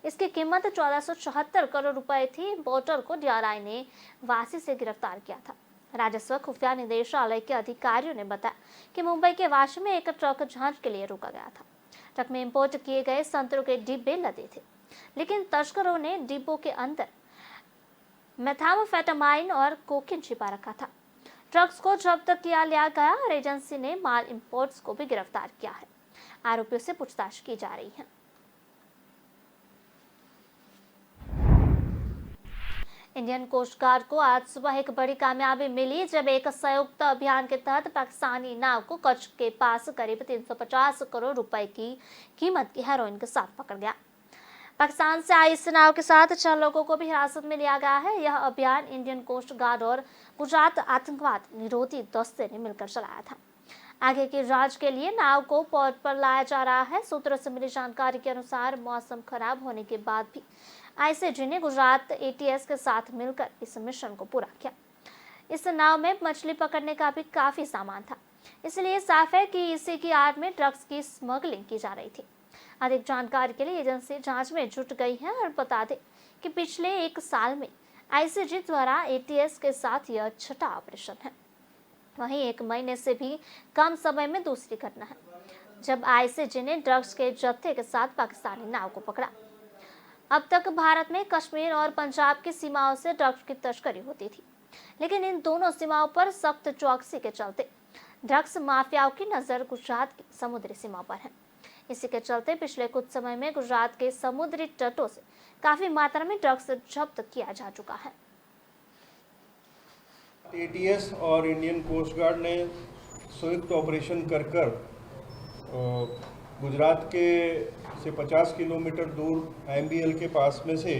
इसकी कीमत 1474 करोड़ रुपए थी। इंपोर्टर को डीआरआई ने वासी से गिरफ्तार किया था। राजस्व खुफिया निदेशालय के अधिकारियों ने बताया कि मुंबई के वाशी में एक ट्रक जांच के लिए रोका गया था। ट्रक में इंपोर्ट किए गए संतरों के डिब्बे लदे थे, लेकिन तस्करों ने डिब्बों के अंदर मेथाम्फेटामाइन और कोकीन छिपा रखा था। ड्रग्स को जब्त किया लिया गया और एजेंसी ने माल इंपोर्ट्स को भी गिरफ्तार किया है। आरोपियों से पूछताछ की जा रही है। इंडियन कोस्ट गार्ड को आज सुबह एक बड़ी कामयाबी मिली जब एक संयुक्त अभियान के तहत पाकिस्तानी नाव को कच्छ के पास करीब 350 करोड़ रुपए की कीमत की हेरोइन के साथ पकड़ गया। पाकिस्तान से आई इस नाव के साथ 6 लोगों को भी हिरासत में लिया गया है। यह अभियान इंडियन कोस्ट गार्ड और गुजरात आतंकवाद निरोधी दस्ते ने मिलकर चलाया था। आगे की जांच के लिए नाव को पोर्ट पर लाया जा रहा है। सूत्रों से मिली जानकारी के अनुसार मौसम खराब होने के बाद भी आईसीजी ने गुजरात एटीएस के साथ मिलकर इस मिशन को पूरा किया। इस नाव में मछली पकड़ने का भी काफी सामान था, इसलिए साफ है कि इसी की आड़ में ड्रग्स की स्मगलिंग की जा रही थी। अधिक जानकारी के लिए एजेंसी जांच में जुट गई है और बता दें कि पिछले 1 साल में आईसीजी द्वारा एटीएस के साथ यह 6ठा ऑपरेशन है। वहीं 1 महीने से भी कम समय में दूसरी घटना है जब आईसीजी ने ड्रग्स के जत्थे के साथ पाकिस्तानी नाव को पकड़ा। अब तक भारत में कश्मीर और पंजाब की सीमाओं से ड्रग्स की तस्करी होती थी, लेकिन इन दोनों सीमाओं पर सख्त चौकसी के चलते ड्रग्स माफियाओं की नजर गुजरात की समुद्री सीमा पर है। इसी के चलते पिछले कुछ समय में गुजरात के समुद्री तटों से काफी मात्रा में ड्रग्स जब्त किया जा चुका है।
एटीएस और इंडियन कोस्ट गार्ड ने संयुक्त ऑपरेशन कर गुजरात के से 50 किलोमीटर दूर एमबीएल के पास में से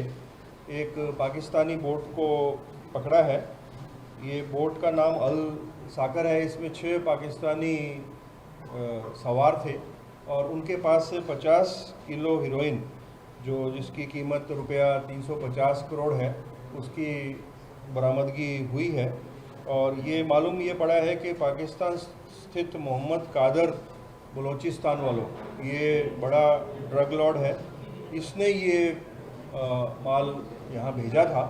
एक पाकिस्तानी बोट को पकड़ा है। ये बोट का नाम अल साकर है। इसमें 6 पाकिस्तानी सवार थे और उनके पास से 50 किलो हीरोइन जिसकी कीमत रुपया 350 करोड़ है, उसकी बरामदगी हुई है। और ये मालूम ये पड़ा है कि पाकिस्तान स्थित मोहम्मद कादर बलोचिस्तान वालों, ये बड़ा ड्रग लॉर्ड है। इसने ये माल यहाँ भेजा था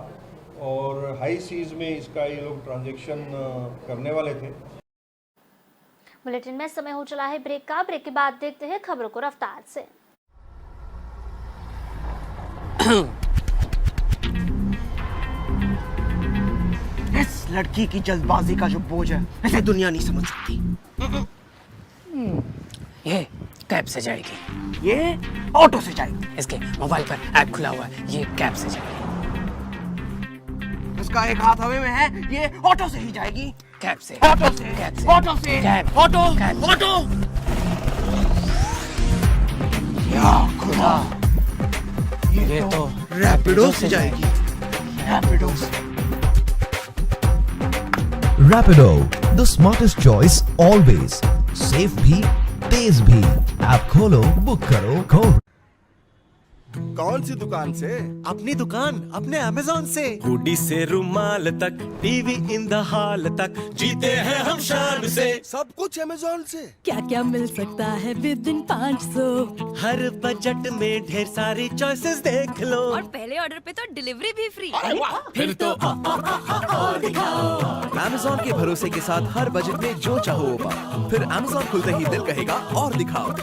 और हाई सीज में इसका ये लोग ट्रांजैक्शन करने वाले थे।
बुलेटिन में समय हो चला है ब्रेक का। ब्रेक के बाद देखते हैं खबरों को रफ्तार से।
इस लड़की की जल्दबाजी का जो बोझ है इसे दुनिया नहीं समझ सकती।
ये कैब से जाएगी,
ये ऑटो से जाएगी।
इसके मोबाइल पर ऐप खुला हुआ है, ये कैब से जाएगी।
उसका एक हाथ हवा में है, ये ऑटो से ही जाएगी।
कैब से,
ऑटो से,
कैब से,
ऑटो से,
कैब,
ऑटो,
कैब।
ऑटो। या खुदा,
ये तो
रैपिडो से जाएगी। रैपिडो से।
Rapido, the smartest choice always. Safe भी, तेज भी। ऐप खोलो, बुक करो, खो।
कौन सी दुकान से?
अपनी दुकान, अपने अमेज़न से। हुडी से रुमाल तक, टीवी इन द हॉल तक, जीते हैं हम शान से।
सब कुछ अमेज़न से।
क्या क्या मिल सकता है विद इन 500।
हर बजट में ढेर सारी चॉइसेस देख लो।
और पहले ऑर्डर पे तो डिलीवरी भी फ्री।
फिर तो
और दिखाओ।
अमेज़न के भरोसे के साथ हर बजट में जो चाहो वो पाओ। फिर अमेज़न खुलते ही दिल कहेगा और दिखाओ।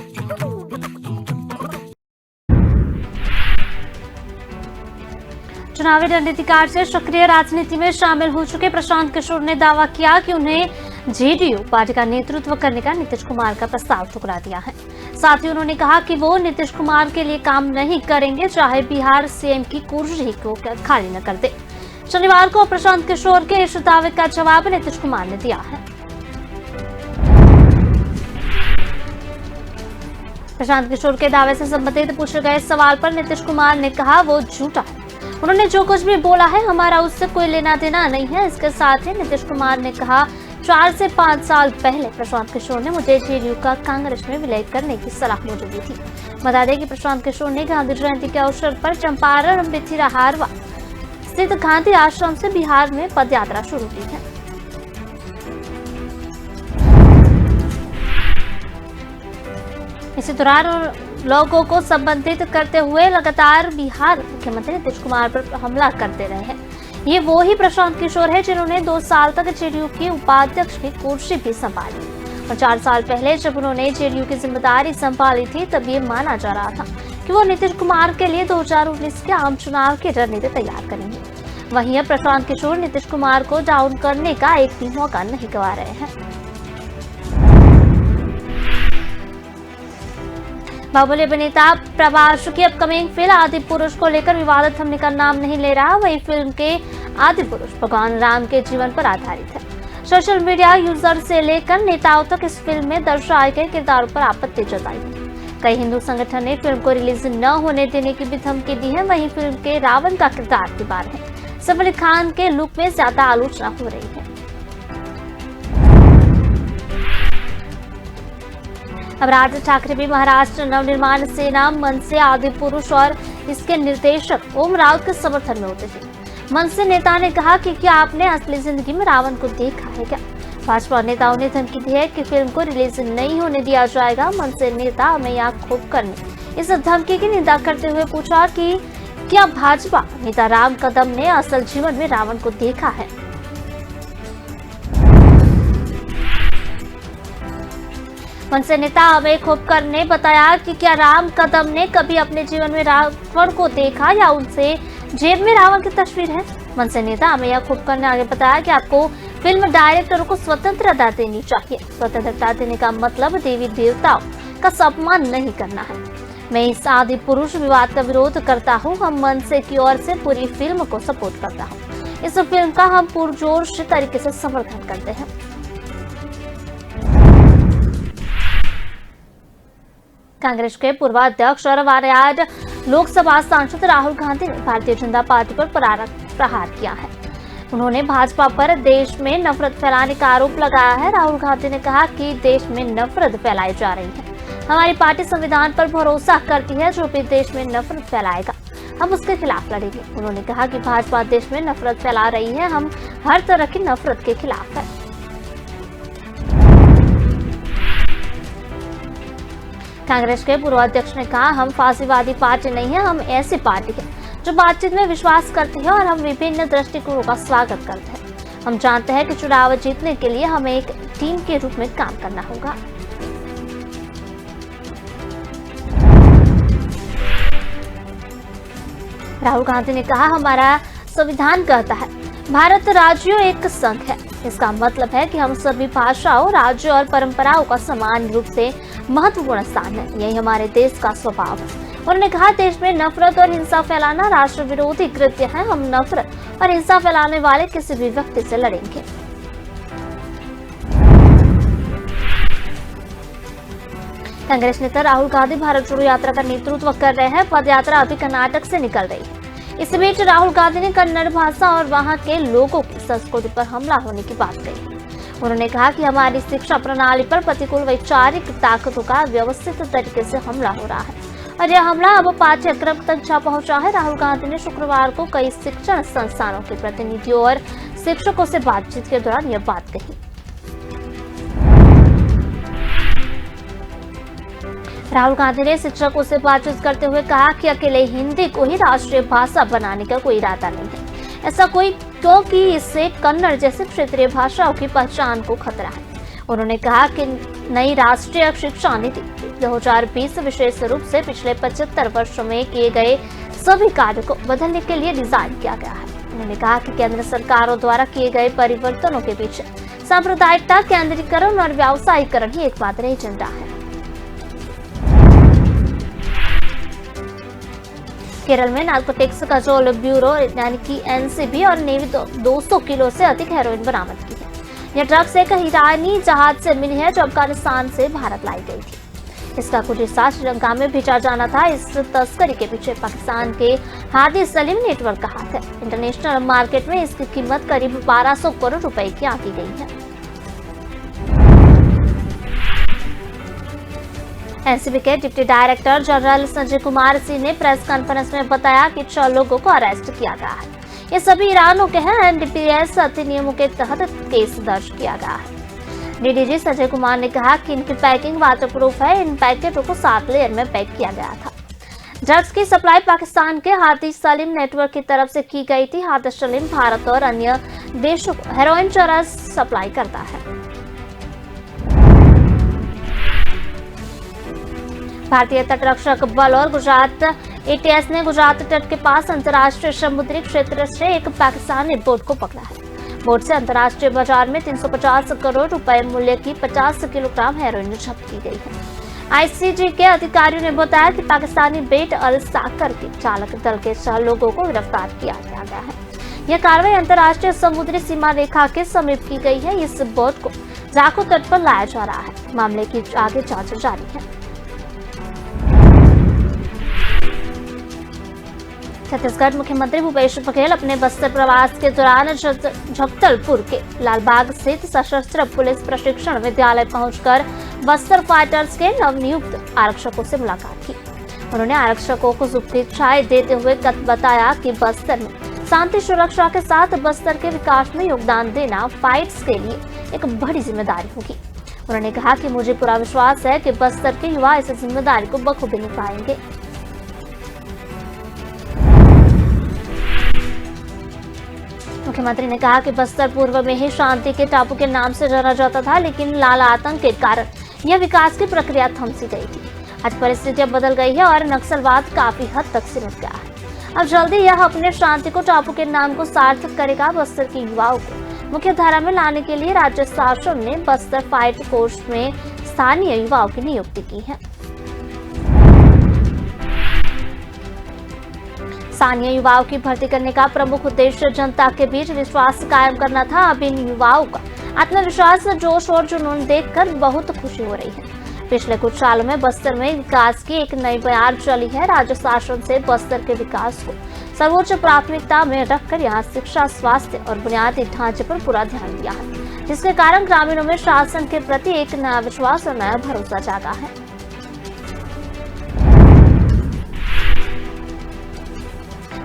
चुनावी रणनीतिकार से सक्रिय राजनीति में शामिल हो चुके प्रशांत किशोर ने दावा किया कि उन्हें जेडीयू पार्टी का नेतृत्व करने का नीतीश कुमार का प्रस्ताव ठुकरा दिया है। साथ ही उन्होंने कहा कि वो नीतीश कुमार के लिए काम नहीं करेंगे, चाहे बिहार सीएम की कुर्सी को खाली न कर दे। शनिवार को प्रशांत किशोर के इस दावे का जवाब नीतीश कुमार ने दिया है। प्रशांत किशोर के दावे से संबंधित पूछे गए सवाल पर नीतीश कुमार ने कहा वो झूठा है। उन्होंने जो कुछ भी बोला है हमारा उससे कोई लेना देना नहीं है। इसके साथ ही नीतीश कुमार ने कहा 4 से 5 साल पहले प्रशांत किशोर ने मुझे जेडीयू का कांग्रेस में विलय करने की सलाह मुझे दी थी। बता दें कि प्रशांत किशोर ने गांधी जयंती के अवसर पर चंपारण बिथिराहारवा स्थित गांधी आश्रम से बिहार में पदयात्रा शुरू की है। इसी दौरान लोगों को संबोधित करते हुए लगातार बिहार मुख्यमंत्री नीतीश कुमार पर हमला करते रहे हैं। ये वो ही प्रशांत किशोर है जिन्होंने 2 साल तक जेडीयू की उपाध्यक्ष की कुर्सी भी संभाली और 4 साल पहले जब उन्होंने जेडीयू की जिम्मेदारी संभाली थी तब ये माना जा रहा था कि वो नीतीश कुमार के लिए 2019 के आम चुनाव की रणनीति तैयार करेंगे। वहीं अब प्रशांत किशोर नीतीश कुमार को डाउन करने का एक भी मौका नहीं गंवा रहे हैं। बाहुबली अभिनेता प्रभास की अपकमिंग फिल्म आदि पुरुष को लेकर विवादित होने का नाम नहीं ले रहा। वही फिल्म के आदि पुरुष भगवान राम के जीवन पर आधारित है। सोशल मीडिया यूजर से लेकर नेताओं तक इस फिल्म में दर्शाए गए किरदारों पर आपत्ति जताई है। कई हिंदू संगठन ने फिल्म को रिलीज न होने देने की भी धमकी दी है। वहीं फिल्म के रावण का किरदार के बारे में सैफ अली खान के लुक में ज्यादा आलोचना हो रही है। अब राज ठाकरे भी महाराष्ट्र नवनिर्माण सेना मनसे आदि पुरुष और इसके निर्देशक ओम राउत के समर्थन में होते थे। मनसे नेता ने कहा कि क्या आपने असली जिंदगी में रावण को देखा है क्या? भाजपा नेताओं ने धमकी दी है कि फिल्म को रिलीज नहीं होने दिया जाएगा। मनसे नेता अमेया खोपकर ने इस धमकी की निंदा करते हुए पूछा कि क्या भाजपा नेता राम कदम ने असल जीवन में रावण को देखा है? मनसे नेता अमेय खोपकर ने बताया कि क्या राम कदम ने कभी अपने जीवन में रावण को देखा या उनसे जेब में रावण की तस्वीर है? मनसे नेता अमेय खोपकर ने आगे बताया कि आपको फिल्म डायरेक्टरों को स्वतंत्रता देनी चाहिए। स्वतंत्रता देने का मतलब देवी देवताओं का सम्मान नहीं करना है। मैं इस आदि पुरुष विवाद का विरोध करता हूँ। हम मनसे की ओर से पूरी फिल्म को सपोर्ट करता हूँ। इस फिल्म का हम पुरजोर तरीके से समर्थन करते हैं। कांग्रेस के पूर्व अध्यक्ष और वारयाड लोकसभा सांसद राहुल गांधी ने भारतीय जनता पार्टी पर प्रहार किया है। उन्होंने भाजपा पर देश में नफरत फैलाने का आरोप लगाया है। राहुल गांधी ने कहा कि देश में नफरत फैलाई जा रही है। हमारी पार्टी संविधान पर भरोसा करती है। जो भी देश में नफरत फैलाएगा हम उसके खिलाफ लड़ेंगे। उन्होंने कहा कि भाजपा देश में नफरत फैला रही है। हम हर तरह की नफरत के खिलाफ है। कांग्रेस के पूर्व अध्यक्ष ने कहा हम फांसीवादी पार्टी नहीं है। हम ऐसी पार्टी है जो बातचीत में विश्वास करती है और हम विभिन्न दृष्टिकोणों का स्वागत करते हैं। हम जानते हैं कि चुनाव जीतने के लिए हमें एक टीम के रूप में काम करना होगा। राहुल गांधी ने कहा हमारा संविधान कहता है भारत राज्यों एक संघ है। इसका मतलब है कि हम सभी भाषाओं, राज्यों और परंपराओं का समान रूप से महत्वपूर्ण स्थान है। यही हमारे देश का स्वभाव है। उन्होंने कहा देश में नफरत और हिंसा फैलाना राष्ट्र विरोधी कृत्य है। हम नफरत और हिंसा फैलाने वाले किसी भी व्यक्ति से लड़ेंगे। कांग्रेस नेता राहुल गांधी भारत जोड़ो यात्रा का नेतृत्व कर रहे हैं। पद यात्रा अभी कर्नाटक से निकल रही है। इस बीच राहुल गांधी ने कन्नड़ भाषा और वहां के लोगों की संस्कृति पर हमला होने की बात कही। उन्होंने कहा कि हमारी शिक्षा प्रणाली पर प्रतिकूल वैचारिक ताकतों का व्यवस्थित तरीके से हमला हो रहा है और यह हमला अब पाठ्यक्रम तक जा पहुंचा है। राहुल गांधी ने शुक्रवार को कई शिक्षण संस्थानों के प्रतिनिधियों और शिक्षकों से बातचीत के दौरान यह बात कही। राहुल गांधी ने शिक्षकों से बातचीत करते हुए कहा कि अकेले हिंदी को ही राष्ट्रीय भाषा बनाने का कोई इरादा नहीं है। ऐसा कोई क्योंकि इससे कन्नड़ जैसे क्षेत्रीय भाषाओं की पहचान को खतरा है। उन्होंने कहा कि नई राष्ट्रीय शिक्षा नीति 2020 विशेष रूप से पिछले 75 वर्षों में किए गए सभी कार्यों को बदलने के लिए डिजाइन किया गया है। उन्होंने कहा कि केंद्र सरकारों द्वारा किए गए परिवर्तनों के पीछे सांप्रदायिकता, केंद्रीकरण और व्यावसायीकरण ही एकमात्र एजेंडा है। केरल में नार्कोटिक्स कंट्रोल ब्यूरो यानी कि एनसीबी और नेवी 200 किलो से अधिक हेरोइन बरामद की है। यह ड्रग्स एक ईरानी जहाज से मिली है जो अफगानिस्तान से भारत लाई गई थी। इसका कुछ हिस्सा श्रीलंका में भेजा जाना था। इस तस्करी के पीछे पाकिस्तान के हादी सलीम नेटवर्क का हाथ है। इंटरनेशनल मार्केट में इसकी कीमत करीब 1200 करोड़ रुपए की आंकी गई है। एनसीबी के deputy director general Sanjay Kumar Singh ने प्रेस कॉन्फ्रेंस में बताया कि 6 लोगों को अरेस्ट किया गया है। ये सभी ईरानों के हैं। एनडीपीएस अधिनियमों के तहत केस दर्ज किया गया है। डीडीजी संजय कुमार ने कहा कि इनकी पैकिंग वाटरप्रूफ है। इन पैकेटों को 7 लेयर में पैक किया गया था। ड्रग्स की सप्लाई पाकिस्तान के हादी सलीम नेटवर्क की तरफ से की गई थी। हादी सलीम भारत और अन्य देशों को हेरोइन चरस सप्लाई करता है। भारतीय तटरक्षक बल और गुजरात एटीएस ने गुजरात तट के पास अंतर्राष्ट्रीय समुद्री क्षेत्र से एक पाकिस्तानी बोट को पकड़ा है। बोट से अंतर्राष्ट्रीय बाजार में 350 करोड़ रुपए मूल्य की 50 किलोग्राम हेरोइन जब्त की गई है। आईसीजी के अधिकारियों ने बताया कि पाकिस्तानी बेट अल साकर के चालक दल के 6 लोगों को गिरफ्तार किया गया है। यह कार्रवाई अंतर्राष्ट्रीय समुद्री सीमा रेखा के समीप की गई है। इस बोट को जाखू तट पर लाया जा रहा है। मामले की आगे जांच जारी है। छत्तीसगढ़ मुख्यमंत्री भूपेश बघेल अपने बस्तर प्रवास के दौरान जगदलपुर के लालबाग स्थित सशस्त्र पुलिस प्रशिक्षण विद्यालय पहुंचकर बस्तर फाइटर्स के नवनियुक्त आरक्षकों से मुलाकात की। उन्होंने आरक्षकों को शुभकामनाएं देते हुए बताया कि बस्तर में शांति सुरक्षा के साथ बस्तर के विकास में योगदान देना फाइट्स के लिए एक बड़ी जिम्मेदारी होगी। उन्होंने कहा कि मुझे पूरा विश्वास है कि बस्तर के युवा इस जिम्मेदारी को बखूबी निभाएंगे। मुख्यमंत्री ने कहा कि बस्तर पूर्व में ही शांति के टापू के नाम से जाना जाता था, लेकिन लाल आतंक के कारण यह विकास की प्रक्रिया थम सी गई थी। आज परिस्थितियां बदल गई है और नक्सलवाद काफी हद तक सिमट गया है। अब जल्दी यह अपने शांति को टापू के नाम को सार्थक करेगा। बस्तर के युवाओं को मुख्य धारा में लाने के लिए राज्य शासन ने बस्तर फाइट फोर्स में स्थानीय युवाओं की नियुक्ति की है। स्थानीय युवाओं की भर्ती करने का प्रमुख उद्देश्य जनता के बीच विश्वास कायम करना था। अब इन युवाओं का आत्मविश्वास, जोश और जुनून देखकर बहुत खुशी हो रही है। पिछले कुछ सालों में बस्तर में विकास की एक नई बयार चली है। राज्य शासन से बस्तर के विकास को सर्वोच्च प्राथमिकता में रखकर यहाँ शिक्षा, स्वास्थ्य और बुनियादी ढांचे पर पूरा ध्यान दिया है, जिसके कारण ग्रामीणों में शासन के प्रति एक नया विश्वास और नया भरोसा जागा है।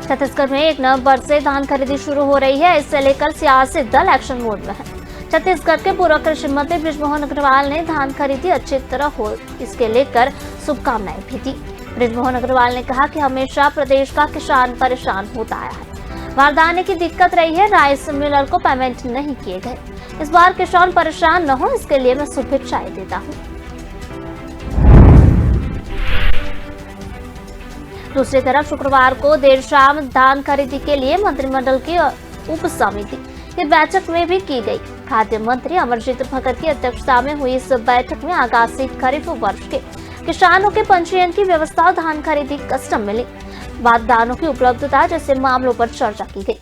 छत्तीसगढ़ में 1 नवंबर से धान खरीदी शुरू हो रही है। इससे लेकर सियासी दल एक्शन मोड में है। छत्तीसगढ़ के पूर्व कृषि मंत्री बृजमोहन अग्रवाल ने धान खरीदी अच्छी तरह हो इसके लेकर शुभकामनाएं भी दी। बृजमोहन अग्रवाल ने कहा कि हमेशा प्रदेश का किसान परेशान होता आया है। बारदाने की दिक्कत रही है। राइस मिलर को पेमेंट नहीं किए गए। इस बार किसान परेशान न हो, इसके लिए मैं शुभेच्छाएं देता हूँ। दूसरी तरफ शुक्रवार को देर शाम धान खरीदी के लिए मंत्रिमंडल की उप समिति की बैठक में भी की गई। खाद्य मंत्री अमरजीत भगत की अध्यक्षता में हुई इस बैठक में आगामी खरीफ वर्ष के किसानों के पंजीयन की व्यवस्था, धान खरीदी, कस्टम मिलिंग, बारदानों की उपलब्धता जैसे मामलों पर चर्चा की गई।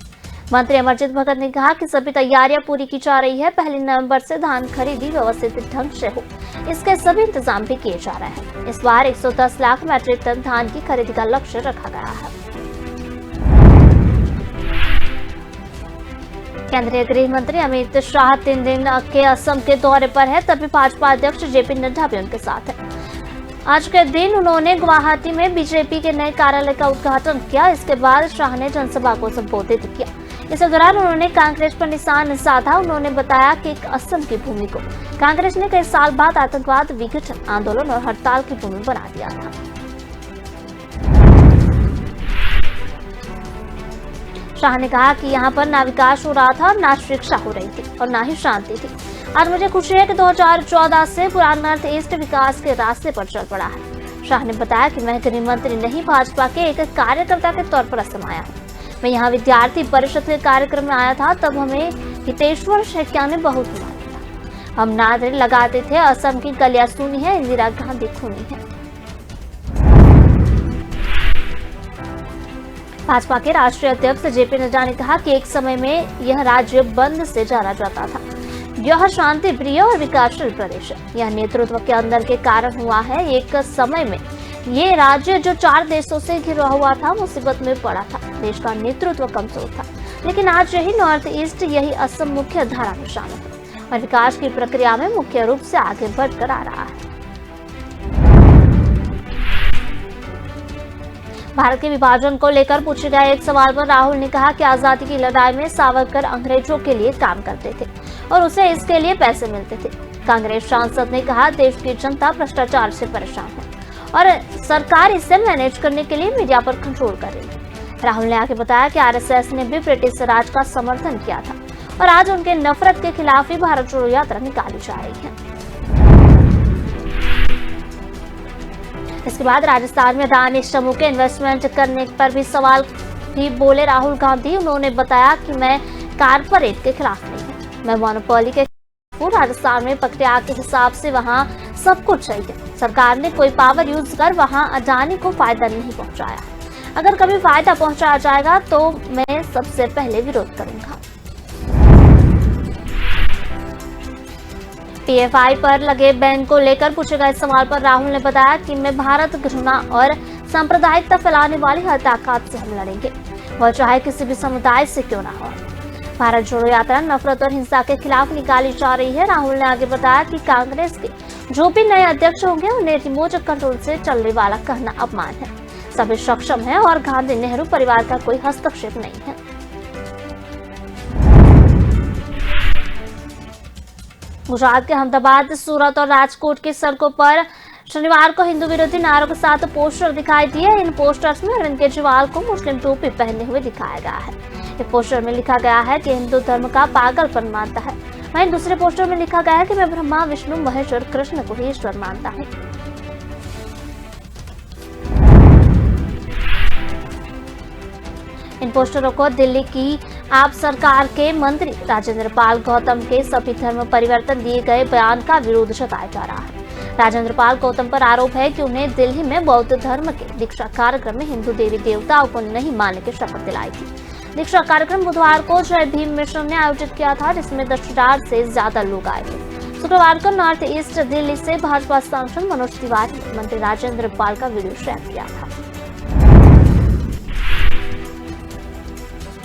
मंत्री अमरजीत भगत ने कहा कि सभी तैयारियां पूरी की जा रही है। 1 नवंबर से धान खरीदी व्यवस्थित ढंग से हो, इसके सभी इंतजाम भी किए जा रहे हैं। इस बार 110 लाख मीट्रिक टन धान की खरीदी का लक्ष्य रखा गया है। केंद्रीय गृह मंत्री अमित शाह 3 दिन के असम के दौरे पर है। तभी भाजपा अध्यक्ष जेपी नड्डा भी उनके साथ है। आज के दिन उन्होंने गुवाहाटी में बीजेपी के नए कार्यालय का उद्घाटन किया। इसके बाद शाह ने जनसभा को संबोधित किया। इस दौरान उन्होंने कांग्रेस पर निशान साधा। उन्होंने बताया कि असम की भूमि को कांग्रेस ने कई साल बाद आतंकवाद, विघटन, आंदोलन और हड़ताल की भूमि बना दिया था। शाह ने कहा कि यहाँ पर ना विकास हो रहा था, ना शिक्षा हो रही थी और ना ही शांति थी। आज मुझे खुशी है कि 2014 से पूरा नॉर्थ ईस्ट विकास के रास्ते पर चल पड़ा है। शाह ने बताया कि मैं गृह मंत्री नहीं, भाजपा के एक कार्यकर्ता के तौर पर असम आया हूँ। मैं यहाँ विद्यार्थी परिषद के कार्यक्रम में आया था, तब हमें हितेश्वर शैकिया ने बहुत मारा था। हम नारे लगाते थे, असम की गलियां सुनी है, इंदिरा गांधी खूनी है। भाजपा के राष्ट्रीय अध्यक्ष जेपी नड्डा ने कहा कि एक समय में यह राज्य बंद से जाना जाता था। यह शांति प्रिय और विकासशील प्रदेश है। यह नेतृत्व के अंदर के कारण हुआ है। एक समय में ये राज्य जो 4 देशों से घिरा हुआ था, मुसीबत में पड़ा था। देश का नेतृत्व कमजोर था, लेकिन आज यही नॉर्थ ईस्ट, यही असम मुख्य धारा में शामिल है और विकास की प्रक्रिया में मुख्य रूप से आगे बढ़कर आ रहा है। भारत के विभाजन को लेकर पूछे गए एक सवाल पर राहुल ने कहा कि आजादी की लड़ाई में सावरकर अंग्रेजों के लिए काम करते थे और उसे इसके लिए पैसे मिलते थे। कांग्रेस सांसद ने कहा देश की जनता भ्रष्टाचार से परेशान है और सरकार इसे मैनेज करने के लिए मीडिया पर कंट्रोल कर रही है। राहुल ने आगे बताया कि आरएसएस ने भी ब्रिटिश राज का समर्थन किया था और आज उनके नफरत के खिलाफ ही भारत जोड़ो यात्रा निकाली जा रही है। इसके बाद राजस्थान में अडानी समूह के इन्वेस्टमेंट करने पर भी सवाल भी बोले राहुल गांधी। उन्होंने बताया कि मैं कारपोरेट के खिलाफ नहीं हूँ, मैं मोनोपोली के खिलाफ हूँ। राजस्थान में प्रक्रिया के हिसाब से वहाँ सब कुछ सही है। सरकार ने कोई पावर यूज कर वहाँ अडानी को फायदा नहीं पहुँचाया। अगर कभी फायदा पहुँचाया जाएगा तो मैं सबसे पहले विरोध करूंगा। पीएफआई पर लगे बैन को लेकर पूछे गए सवाल पर राहुल ने बताया कि मैं भारत घृणा और सांप्रदायिकता फैलाने वाली हर ताकत से हम लड़ेंगे, वह चाहे किसी भी समुदाय से क्यों ना हो। भारत जोड़ो यात्रा नफरत और हिंसा के खिलाफ निकाली जा रही है। राहुल ने आगे बताया कि कांग्रेस के जो भी नए अध्यक्ष होंगे उन्हें रिमोट कंट्रोल से चलने वाला कहना अपमान है। सभी सक्षम है और गांधी नेहरू परिवार का कोई हस्तक्षेप नहीं है। गुजरात के अहमदाबाद, सूरत और राजकोट की सड़कों पर शनिवार को हिंदू विरोधी नारों के साथ पोस्टर दिखाई दिए। इन पोस्टर्स में अरविंद केजरीवाल को मुस्लिम टोपी पहने हुए दिखाया गया है। इस पोस्टर में लिखा गया है कि हिंदू धर्म का पागलपन मानता है। वहीं दूसरे पोस्टर में लिखा गया है कि मैं ब्रह्मा, विष्णु, महेश और कृष्ण को ही ईश्वर मानता हूँ। इन पोस्टरों को दिल्ली की आप सरकार के मंत्री राजेंद्र पाल गौतम के सभी धर्म परिवर्तन दिए गए बयान का विरोध जताया जा रहा है। राजेंद्र पाल गौतम पर आरोप है कि उन्हें दिल्ली में बौद्ध धर्म के दीक्षा कार्यक्रम में हिंदू देवी देवताओं को नहीं मानने की शपथ दिलाई थी। दीक्षा कार्यक्रम बुधवार को जय भीम मिशन ने आयोजित किया था, जिसमें 10,000 से ज्यादा लोग आए थे। शुक्रवार को नॉर्थ ईस्ट दिल्ली से भाजपा सांसद मनोज तिवारी ने मंत्री राजेंद्र पाल का वीडियो शेयर किया था।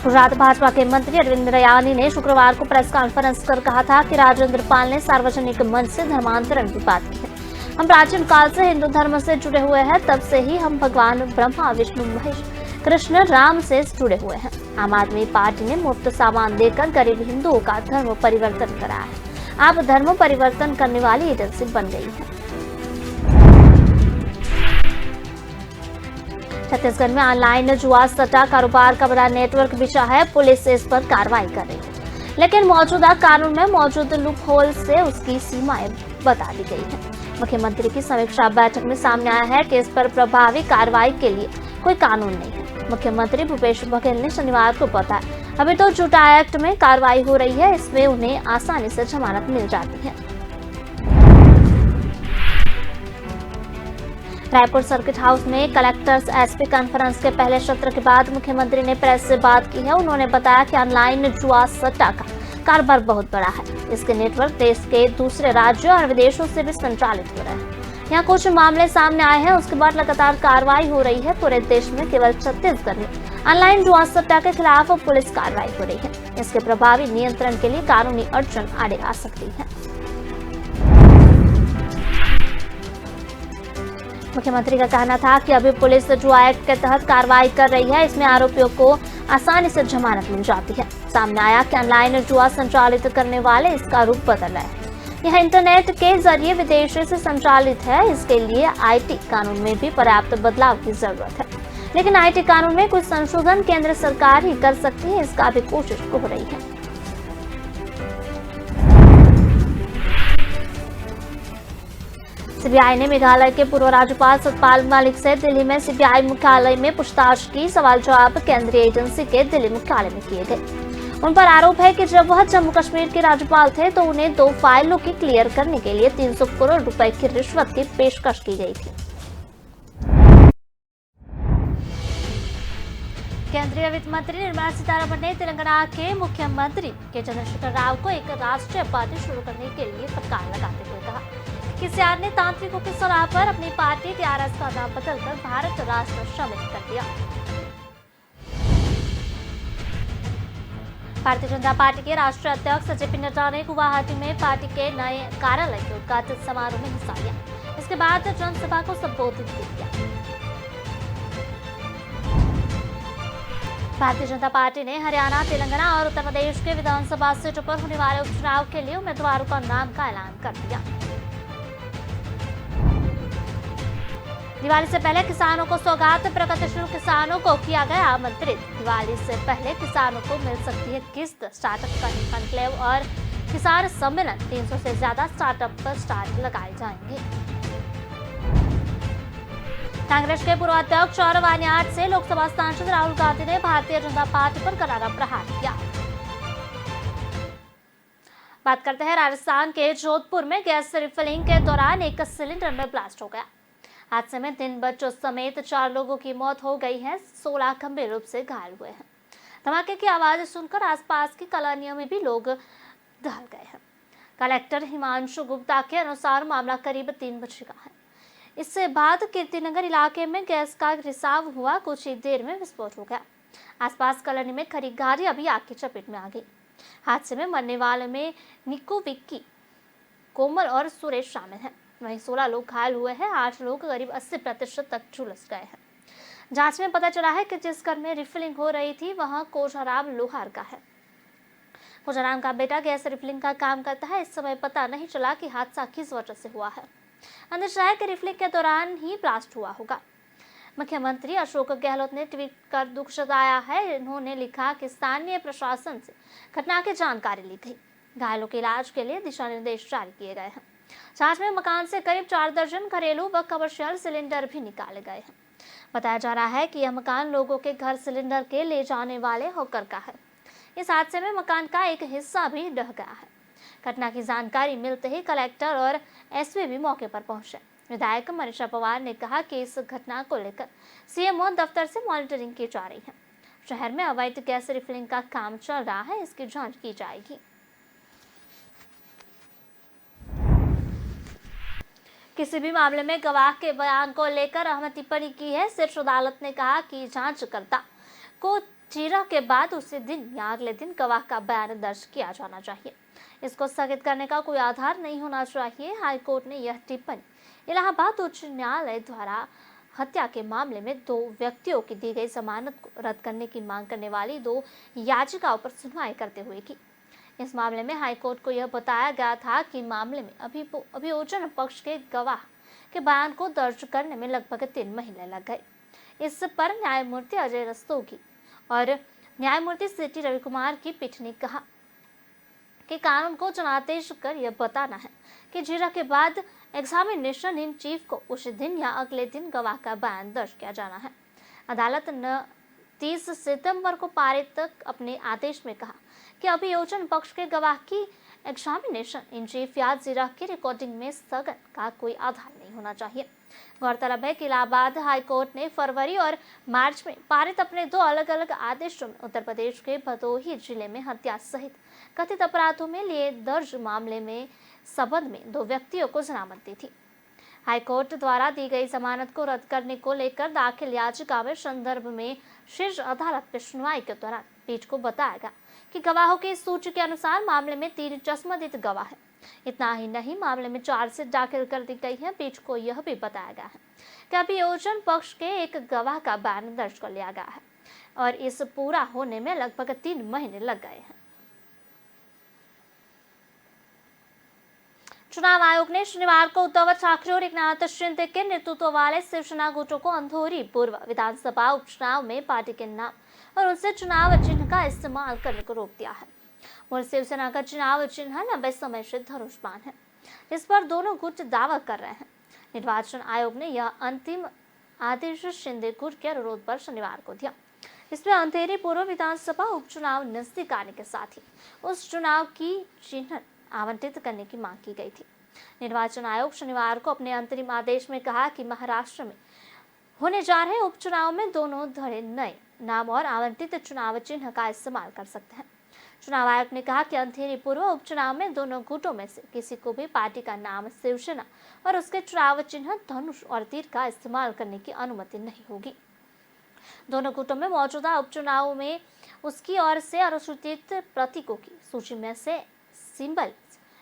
गुजरात भाजपा के मंत्री अरविंद रयानी ने शुक्रवार को प्रेस कॉन्फ्रेंस कर कहा था कि राजेंद्र पाल ने सार्वजनिक मंच से धर्मांतरण की बात की है। हम प्राचीन काल से हिंदू धर्म से जुड़े हुए हैं, तब से ही हम भगवान ब्रह्मा, विष्णु, महेश, कृष्ण, राम से जुड़े हुए हैं। आम आदमी पार्टी ने मुफ्त सामान देकर गरीब हिंदुओं का धर्म परिवर्तन कराया है। आप धर्म परिवर्तन करने वाली एजेंसी बन गई है। छत्तीसगढ़ में ऑनलाइन जुआ सट्टा कारोबार का बड़ा नेटवर्क बिछा है। पुलिस इस पर कार्रवाई कर रही है, लेकिन मौजूदा कानून में मौजूद लूप होल से उसकी सीमाएं बता दी गई है। मुख्यमंत्री की समीक्षा बैठक में सामने आया है कि इस पर प्रभावी कार्रवाई के लिए कोई कानून नहीं है। मुख्यमंत्री भूपेश बघेल ने शनिवार को बताया, अभी तो झूठा एक्ट में कार्रवाई हो रही है, इसमें उन्हें आसानी से जमानत मिल जाती है। रायपुर सर्किट हाउस में कलेक्टर्स एसपी कॉन्फ्रेंस के पहले सत्र के बाद मुख्यमंत्री ने प्रेस से बात की है। उन्होंने बताया कि ऑनलाइन जुआ सट्टा का कारोबार बहुत बड़ा है। इसके नेटवर्क देश के दूसरे राज्यों और विदेशों से भी संचालित हो रहे हैं। यहाँ कुछ मामले सामने आए हैं, उसके बाद लगातार कार्रवाई हो रही है। पूरे देश में केवल छत्तीसगढ़ में ऑनलाइन जुआ सट्टा के खिलाफ पुलिस कार्रवाई हो रही है। इसके प्रभावी नियंत्रण के लिए कानूनी अड़चन आड़े आ सकती है। मुख्यमंत्री का कहना था कि अभी पुलिस जुआ एक्ट के तहत कार्रवाई कर रही है, इसमें आरोपियों को आसानी से जमानत मिल जाती है। सामने आया कि ऑनलाइन जुआ संचालित करने वाले इसका रूप बदल रहे हैं। यह इंटरनेट के जरिए विदेशों से संचालित है। इसके लिए आईटी कानून में भी पर्याप्त बदलाव की जरूरत है, लेकिन आईटी कानून में कुछ संशोधन केंद्र सरकार ही कर सकती है, इसका भी कोशिश हो रही है। सीबीआई ने मेघालय के पूर्व राज्यपाल सतपाल मलिक से दिल्ली में सीबीआई मुख्यालय में पूछताछ की। सवाल जवाब केंद्रीय एजेंसी के दिल्ली मुख्यालय में किए गए। उन पर आरोप है कि जब वह जम्मू कश्मीर के राज्यपाल थे तो उन्हें 2 फाइलों की क्लियर करने के लिए 300 करोड़ रुपए की रिश्वत की पेशकश की गई थी। केंद्रीय वित्त मंत्री निर्मला सीतारमण ने तेलंगाना के मुख्यमंत्री के चंद्रशेखर राव को एक राष्ट्रीय पार्टी शुरू करने के लिए फटकार लगाते हुए कहा कि केसीआर ने तांत्रिकों की सलाह पर अपनी पार्टी टीआरएस का नाम बदलकर भारत राष्ट्र शामिल कर दिया। भारतीय जनता पार्टी के राष्ट्रीय अध्यक्ष जेपी नड्डा ने गुवाहाटी में पार्टी के नए कार्यालय के उद्घाटन समारोह में हिस्सा लिया। इसके बाद जनसभा को संबोधित किया। भारतीय जनता पार्टी ने हरियाणा, तेलंगाना और उत्तर प्रदेश के विधानसभा सीटों पर होने वाले उपचुनाव के लिए उम्मीदवारों का नाम का ऐलान कर दिया। दिवाली से पहले किसानों को सौगात, प्रगतिशील किसानों को किया गया आमंत्रित। दिवाली से पहले किसानों को मिल सकती है किस्त। स्टार्टअप का कॉन्क्लेव और किसान सम्मेलन, 300 से ज्यादा स्टार्टअप पर स्टार्ट लगाए जाएंगे। कांग्रेस के पूर्व अध्यक्ष और वानियाड से लोकसभा सांसद राहुल गांधी ने भारतीय जनता पार्टी पर करारा प्रहार किया। बात करते हैं राजस्थान के जोधपुर में गैस रिफिलिंग के दौरान एक सिलेंडर में ब्लास्ट हो गया। हादसे में 3 बच्चों समेत 4 लोगों की मौत हो गई है। 16 गंभीर रूप से घायल हुए हैं। धमाके की आवाज सुनकर आसपास की कॉलोनियों में भी लोग दहल गए हैं। कलेक्टर हिमांशु गुप्ता के अनुसार मामला करीब 3 बजे का है। इससे बाद कीर्तिनगर इलाके में गैस का रिसाव हुआ। कुछ ही देर में विस्फोट हो गया। आसपास कॉलोनी में खड़ी गाड़ियां भी आग की चपेट में आ गई। हादसे में मरने वाले में निक्कू, विक्की, कोमल और सुरेश शामिल हैं। वहीं 16 लोग घायल हुए हैं। 8 लोग करीब 80% तक झुलस गए हैं। जांच में पता चला है कि जिस घर में रिफिलिंग हो रही थी वहां कोजाराम लोहार का है। कोजाराम का बेटा गैस रिफिलिंग का काम करता है। इस समय पता नहीं चला कि हादसा किस वजह से हुआ है। अंदेशा है कि रिफिलिंग के दौरान ही ब्लास्ट हुआ होगा। मुख्यमंत्री अशोक गहलोत ने ट्वीट कर दुख जताया है। उन्होंने लिखा कि स्थानीय प्रशासन से घटना की जानकारी ली गई। घायलों के इलाज के लिए दिशा निर्देश जारी किए गए हैं। जांच में मकान से करीब 4 दर्जन घरेलू व कमर्शियल सिलेंडर भी निकाले गए हैं। बताया जा रहा है कि यह मकान लोगों के घर सिलेंडर के ले जाने वाले होकर का है। इस हादसे में मकान का एक हिस्सा भी ढह गया है। घटना की जानकारी मिलते ही कलेक्टर और एसपी भी मौके पर पहुंचे। विधायक मनीषा पवार ने कहा कि इस घटना को लेकर सीएमओ दफ्तर से मॉनिटरिंग की जा रही है। शहर में अवैध गैस रिफिलिंग का काम चल रहा है, इसकी जांच की जाएगी। किसी भी मामले में गवाह के बयान को लेकर अहम टिप्पणी की है। शीर्ष अदालत ने कहा कि जांचकर्ता को चीरा के बाद उसी दिन या अगले दिन गवाह का बयान दर्ज किया जाना चाहिए। इसको स्थगित करने का कोई आधार नहीं होना चाहिए। हाईकोर्ट ने यह टिप्पणी इलाहाबाद उच्च न्यायालय द्वारा हत्या के मामले में 2 व्यक्तियों की दी गई जमानत को रद्द करने की मांग करने वाली 2 याचिकाओं पर सुनवाई करते हुए की। इस मामले में हाईकोर्ट को यह बताया गया था कि मामले में अभियोजन पक्ष के गवाह के बयान को दर्ज करने में लगभग 3 महीने लग गए। इस पर न्यायमूर्ति अजय रस्तोगी और न्यायमूर्ति सीटी रविकुमार की पीठ ने कहा कि कानून को जनादेश कर यह बताना है कि जीरा के बाद एग्जामिनेशन इन चीफ को उस दिन या अगले दिन गवाह का बयान दर्ज किया जाना है। अदालत ने 30 सितंबर को पारित अपने आदेश में कहा कि अभियोजन पक्ष के गवाह की एग्जामिनेशन इन चीफ या जीरा की रिकॉर्डिंग में स्थगन का कोई आधार नहीं होना चाहिए। गौरतलब है कि इलाहाबाद हाईकोर्ट ने फरवरी और मार्च में पारित अपने 2 अलग अलग आदेशों में उत्तर प्रदेश के भदोही जिले में हत्या सहित कथित अपराधों में लिए दर्ज मामले में संबंध में 2 व्यक्तियों को जमानत दी थी। हाईकोर्ट द्वारा दी गई जमानत को रद्द करने को लेकर दाखिल याचिका में संदर्भ में शीर्ष अदालत में सुनवाई के दौरान पीठ को बताया गया कि गवाहों की सूची के अनुसार मामले में 3 चश्मदीद गवाह है। इतना ही नहीं, मामले में चार्जशीट दाखिल कर दी गई है। पीठ को यह भी बताया गया है कि अभियोजन पक्ष के एक गवाह का बयान दर्ज कर लिया गया है और इस पूरा होने में लगभग 3 महीने लग गए हैं। चुनाव आयोग ने शनिवार को उद्धव ठाकरे और एकनाथ शिंदे के नेतृत्व वाले शिवसेना गुटों को अंधौरी पूर्व विधानसभा उपचुनाव में पार्टी के नाम और उनसे चुनाव चिन्ह का इस्तेमाल करने को रोक दिया है। और शिवसेना का चुनाव चिन्ह लंबे समय से धनुष बाण है, जिस पर दोनों गुट दावा कर रहे हैं। निर्वाचन आयोग ने यह अंतिम आदेश शिंदे गुट के अनुरोध पर शनिवार को दिया। इसमें अंधेरी पूर्व विधानसभा उपचुनाव नजदीक आने के साथ ही उस चुनाव की चिन्ह आवंटित करने की मांग की गई थी। निर्वाचन आयोग शनिवार को अपने अंतरिम आदेश में कहा कि महाराष्ट्र में होने जा रहे उपचुनाव में दोनों धड़े नए नाम और आवंटित चुनाव चिन्ह का इस्तेमाल कर सकते हैं। चुनाव आयोग ने कहा कि अंधेरी पूर्व उपचुनाव में दोनों गुटों में से किसी को भी पार्टी का नाम शिवसेना और उसके चुनाव चिन्ह धनुष और तीर का इस्तेमाल करने की अनुमति नहीं होगी। दोनों गुटों में मौजूदा उपचुनाव में उसकी ओर से अनुसूचित प्रतीकों की सूची में से सिंबल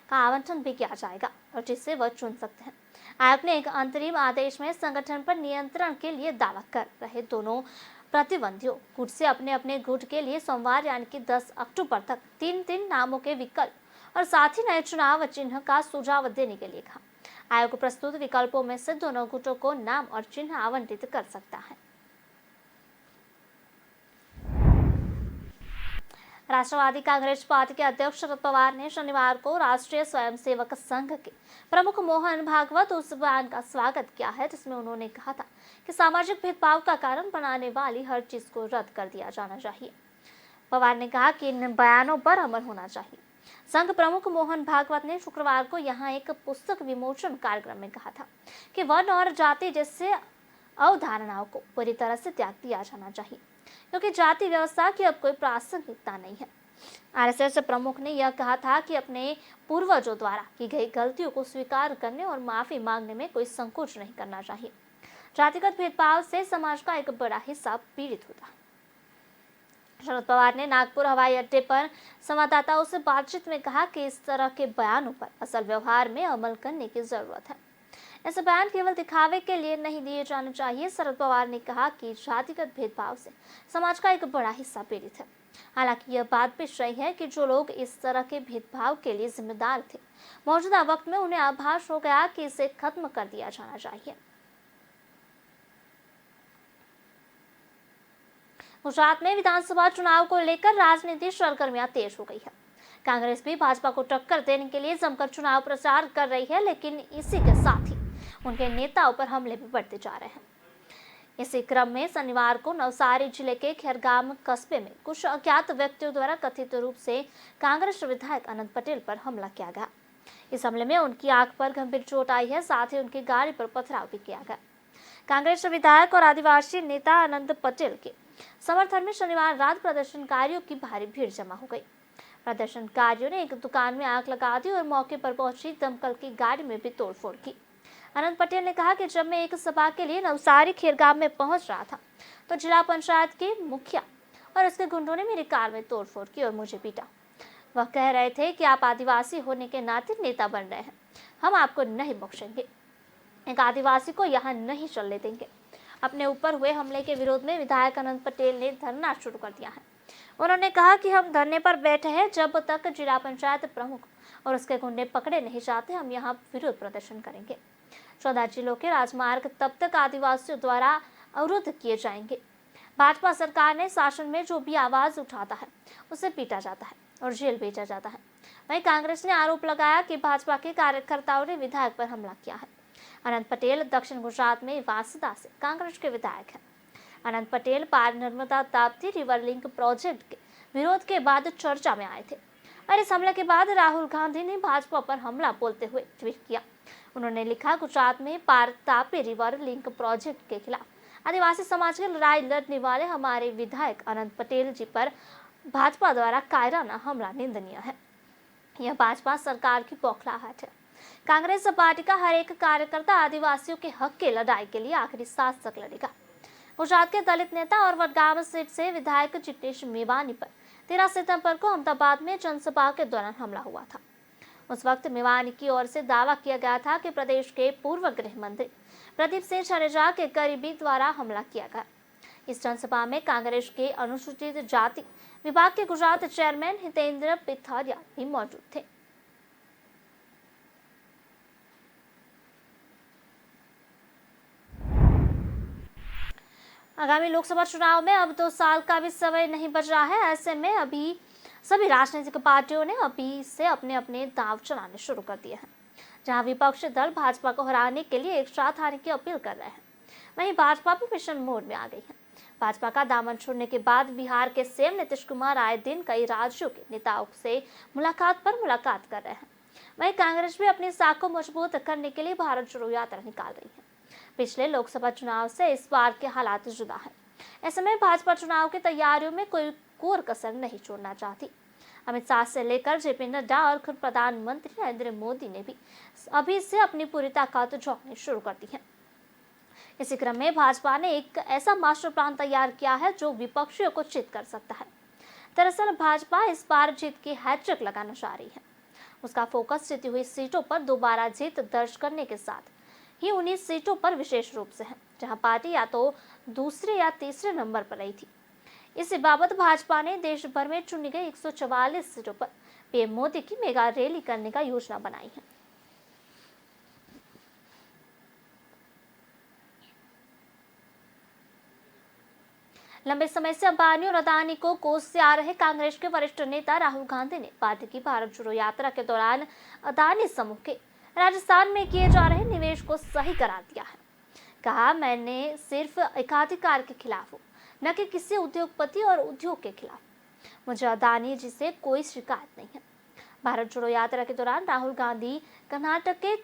का आवंटन भी किया जाएगा और जिससे वह चुन सकते हैं। आयोग ने एक अंतरिम आदेश में संगठन पर नियंत्रण के लिए दावा कर रहे दोनों प्रतिबंधियों गुट से अपने अपने गुट के लिए सोमवार यानी कि 10 अक्टूबर तक 3 नामों के विकल्प और साथ ही नए चुनाव चिन्ह का सुझाव देने के लिए कहा। आयोग प्रस्तुत विकल्पों में से दोनों गुटों को नाम और चिन्ह आवंटित कर सकता है। राष्ट्रवादी कांग्रेस पार्टी के अध्यक्ष शरद पवार ने शनिवार को राष्ट्रीय स्वयंसेवक संघ के प्रमुख मोहन भागवत उस बयान का स्वागत किया है जिसमें उन्होंने कहा था कि सामाजिक भेदभाव का कारण बनाने वाली हर चीज को रद्द कर दिया जाना चाहिए। पवार ने कहा कि इन बयानों पर अमल होना चाहिए। संघ प्रमुख मोहन भागवत ने शुक्रवार को यहाँ एक पुस्तक विमोचन कार्यक्रम में कहा था कि वर्ण और जाति जैसे अवधारणाओं को पूरी तरह से त्याग दिया जाना चाहिए क्योंकि जाति व्यवस्था की अब कोई प्रासंगिकता नहीं है। आरएसएस प्रमुख ने यह कहा था कि अपने पूर्वजों द्वारा की गई गलतियों को स्वीकार करने और माफी मांगने में कोई संकोच नहीं करना चाहिए। जातिगत भेदभाव से समाज का एक बड़ा हिस्सा पीड़ित होता है। शरद पवार ने नागपुर हवाई अड्डे पर संवाददाताओं से बातचीत में कहा कि इस तरह के बयानों पर असल व्यवहार में अमल करने की जरूरत है। ऐसे बयान केवल दिखावे के लिए नहीं दिए जाने चाहिए। शरद पवार ने कहा कि जातिगत भेदभाव से समाज का एक बड़ा हिस्सा पीड़ित है। हालांकि यह बात भी सही है कि जो लोग इस तरह के भेदभाव के लिए जिम्मेदार थे मौजूदा वक्त में उन्हें आभास हो गया कि इसे खत्म कर दिया जाना चाहिए। गुजरात में विधानसभा चुनाव को लेकर राजनीति सरगर्मियां तेज हो गई है। कांग्रेस भी भाजपा को टक्कर देने के लिए जमकर चुनाव प्रचार कर रही है, लेकिन इसी के साथ ही उनके नेताओं पर हमले भी बढ़ते जा रहे हैं। इसी क्रम में शनिवार को नवसारी जिले के खैरगाम कस्बे में कुछ अज्ञात व्यक्तियों द्वारा कथित रूप से कांग्रेस विधायक अनंत पटेल पर हमला किया गया। इस हमले में उनकी आंख पर गंभीर चोट आई है, साथ ही उनकी गाड़ी पर पथराव भी किया गया। कांग्रेस विधायक और आदिवासी नेता अनंत पटेल के समर्थन में शनिवार रात प्रदर्शनकारियों की भारी भीड़ जमा हो गई। प्रदर्शनकारियों ने एक दुकान में आग लगा दी और मौके पर पहुंची दमकल की गाड़ी में भी तोड़फोड़ की। अनंत पटेल ने कहा कि जब मैं एक सभा के लिए नवसारी खैरगाम में पहुंच रहा था तो जिला पंचायत के मुखिया और उसके गुंडों ने मेरी कार में तोड़फोड़ की और मुझे पीटा। वह कह रहे थे कि आप आदिवासी होने के नाते नेता बन रहे हैं, हम आपको नहीं बख्शेंगे, एक आदिवासी को यहाँ नहीं चलने देंगे। अपने ऊपर हुए हमले के विरोध में विधायक अनंत पटेल ने धरना शुरू कर दिया है। उन्होंने कहा कि हम धरने पर बैठे हैं, जब तक जिला पंचायत प्रमुख और उसके गुंडे पकड़े नहीं जाते हम यहाँ विरोध प्रदर्शन करेंगे। 14 जिलों के राजमार्ग तब तक आदिवासियों द्वारा अवरुद्ध किए जाएंगे। भाजपा सरकार ने शासन में जो भी आवाज उठाता है उसे पीटा जाता है और जेल भेजा जाता है। वहीं कांग्रेस ने आरोप लगाया कि भाजपा के कार्यकर्ताओं ने विधायक पर हमला किया है। अनंत पटेल दक्षिण गुजरात में वासदा से कांग्रेस के विधायक हैं। Anant Patel Par Narmada Tapti river link project के विरोध के बाद चर्चा में आए थे और इस हमले के बाद राहुल गांधी ने भाजपा पर हमला बोलते हुए ट्वीट किया। उन्होंने लिखा, गुजरात में पार तापी रिवर लिंक प्रोजेक्ट के खिलाफ आदिवासी समाज की लड़ाई लड़ने वाले हमारे विधायक अनंत पटेल जी पर भाजपा द्वारा कायराना हमला निंदनीय है। यह भाजपा सरकार की बौखलाहट है। कांग्रेस पार्टी का हर एक कार्यकर्ता आदिवासियों के हक की लड़ाई के लिए आखिरी सांस तक लड़ेगा। गुजरात के दलित नेता और वडगाम सीट से विधायक जिग्नेश मेवानी पर 13 सितंबर को अहमदाबाद में जनसभा के दौरान हमला हुआ था। उस वक्त मेवानी की ओर से दावा किया गया था कि प्रदेश के पूर्व गृह मंत्री प्रदीप सिंह छारेजा के करीबी द्वारा हमला किया गया। इस जनसभा में कांग्रेस के अनुसूचित जाति विभाग के गुजरात चेयरमैन हितेंद्र पिथौरिया भी मौजूद थे। आगामी लोकसभा चुनाव में अब 2 साल का भी समय नहीं बच रहा है। ऐसे में अभी सभी राजनीतिक पार्टियों ने अभी से अपने अपने दांव चलाने शुरू कर दिए हैं। जहां विपक्षी दल भाजपा को हराने के लिए एक साथ आने की अपील कर रहे हैं। वहीं भाजपा भी मिशन मोड में आ गई है। भाजपा का दामन छोड़ने के बाद बिहार के सीएम नीतीश कुमार आए दिन कई राज्यों के नेताओं से मुलाकात पर मुलाकात कर रहे हैं। वहीं कांग्रेस भी अपनी साख को मजबूत करने के लिए भारत जोड़ो यात्रा निकाल रही है। पिछले लोकसभा चुनाव से इस बार के हालात जुदा है। ऐसे में भाजपा चुनाव की तैयारियों में कोई कोर कसर नहीं छोड़ना चाहती। अमित शाह से लेकर जेपी नड्डा और खुद प्रधानमंत्री नरेंद्र मोदी ने भी अभी से अपनी पूरी ताकत झोंकनी शुरू कर दी है। इसी क्रम में भाजपा ने एक ऐसा मास्टर प्लान तैयार किया है जो विपक्षियों को चित कर सकता है। दरअसल भाजपा इस बार जीत की हैट्रिक लगाना चाह रही है। उसका फोकस जीती हुई सीटों पर दोबारा जीत दर्ज करने के साथ ही 19 सीटों पर विशेष रूप से है, जहां पार्टी या तो दूसरे या तीसरे नंबर पर रही थी। इसी बाबत भाजपा ने देश भर में चुनी गई 144 सीटों पर पीएम मोदी की मेगा रैली करने का योजना बनाई है। लंबे समय से अंबानी और अदानी को कोसते आ रहे कांग्रेस के वरिष्ठ नेता राहुल गांधी ने पार्टी की भारत जोड़ो यात्रा के दौरान अदानी समूह के राजस्थान में किए जा रहे निवेश को सही करार दिया है। कहा, मैंने सिर्फ एकाधिकार के खिलाफ हूँ, न कि किसी उद्योगपति और उद्योग के खिलाफ। मुझे अदानी जी से कोई शिकायत नहीं है। भारत जोड़ो यात्रा के दौरान राहुल गांधी कर्नाटक के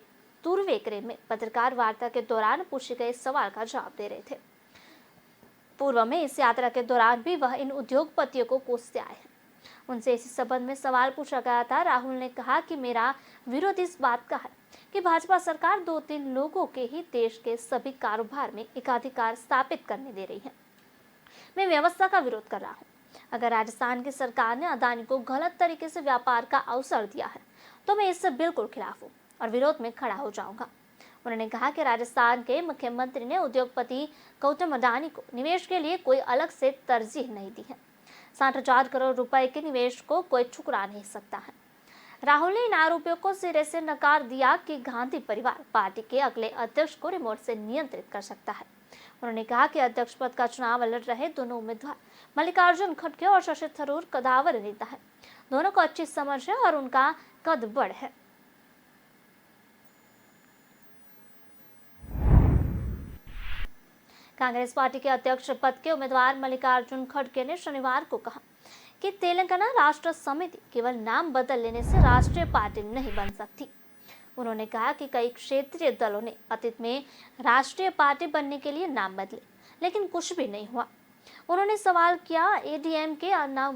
तुरुवेकेरे में पत्रकार वार्ता के दौरान पूछे गए सवाल का जवाब दे रहे थे। पूर्व में इस यात्रा के दौरान भी वह इन उद्योगपतियों को कोसते आए हैं। उनसे इसी संबंध में सवाल पूछा गया था। राहुल ने कहा कि मेरा विरोध इस बात का है कि भाजपा सरकार 2-3 लोगों के ही देश के सभी कारोबार में एकाधिकार स्थापित करने दे रही है। मैं व्यवस्था का विरोध कर रहा हूँ। अगर राजस्थान की सरकार ने अदानी को गलत तरीके से व्यापार का अवसर दिया है तो मैं इससे बिल्कुल खिलाफ हूँ और विरोध में खड़ा हो जाऊंगा। उन्होंने कहा कि राजस्थान के मुख्यमंत्री ने उद्योगपति गौतम अडानी को निवेश के लिए कोई अलग से तरजीह नहीं दी है। 60,000 करोड़ रुपए के निवेश को कोई ठुकरा नहीं सकता है। राहुल ने इन आरोपों को सिरे से नकार दिया कि गांधी परिवार पार्टी के अगले अध्यक्ष को रिमोट से नियंत्रित कर सकता है। उन्होंने कहा कि अध्यक्ष पद का चुनाव लड़ रहे दोनों उम्मीदवार मल्लिकार्जुन खड़गे और शशि थरूर कदावर नेता है। दोनों को अच्छी समझ है और उनका कद बड़ है। कांग्रेस पार्टी के अध्यक्ष पद के उम्मीदवार मल्लिकार्जुन खड़गे ने शनिवार को कहा कि तेलंगाना राष्ट्र समिति केवल नाम बदल लेने से राष्ट्रीय पार्टी नहीं बन सकती। उन्होंने कहा कि कई क्षेत्रीय दलों ने अतीत में राष्ट्रीय पार्टी बनने के लिए नाम बदले, लेकिन कुछ भी नहीं हुआ। उन्होंने सवाल किया, एडीएमके अन्ना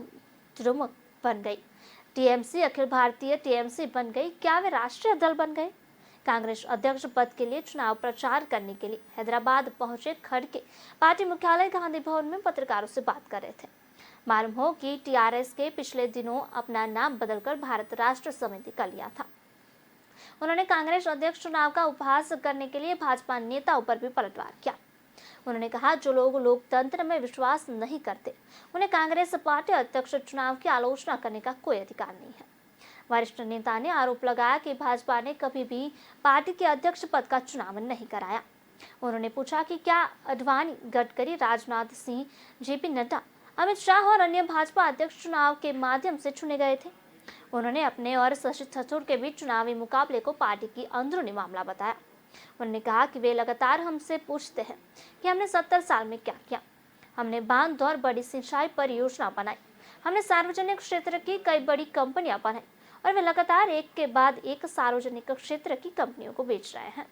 द्रमुक बन गई, टीएमसी अखिल भारतीय टीएमसी बन गई, क्या वे राष्ट्रीय दल बन गए? कांग्रेस अध्यक्ष पद के लिए चुनाव प्रचार करने के लिए हैदराबाद पहुंचे खड़गे पार्टी मुख्यालय गांधी भवन में पत्रकारों से बात कर रहे थे। मालूम हो कि टीआरएस के पिछले दिनों अपना नाम बदलकर भारत राष्ट्र समिति कर लिया था। उन्होंने कांग्रेस अध्यक्ष चुनाव का उपहास करने के लिए भाजपा नेताओं पर भी पलटवार किया। उन्होंने कहा, जो लोग लोकतंत्र में विश्वास नहीं करते उन्हें कांग्रेस पार्टी अध्यक्ष चुनाव की आलोचना करने का कोई अधिकार नहीं है। वरिष्ठ नेता ने आरोप लगाया कि भाजपा ने कभी भी पार्टी के अध्यक्ष पद का चुनाव नहीं कराया। उन्होंने पूछा कि क्या अडवाणी, गडकरी, राजनाथ सिंह, जेपी नड्डा, अमित शाह और अन्य भाजपा अध्यक्ष चुनाव के माध्यम से चुने गए थे। उन्होंने अपने और शशि थरूर के बीच चुनावी मुकाबले को पार्टी की अंदरूनी मामला बताया। उन्होंने कहा कि वे लगातार हमसे पूछते हैं कि हमने 70 साल में क्या किया। हमने बांध और बड़ी सिंचाई परियोजना बनाई, हमने सार्वजनिक क्षेत्र की कई बड़ी कंपनियां बनाई और वे लगातार एक के बाद एक सार्वजनिक क्षेत्र की कंपनियों को बेच रहे हैं।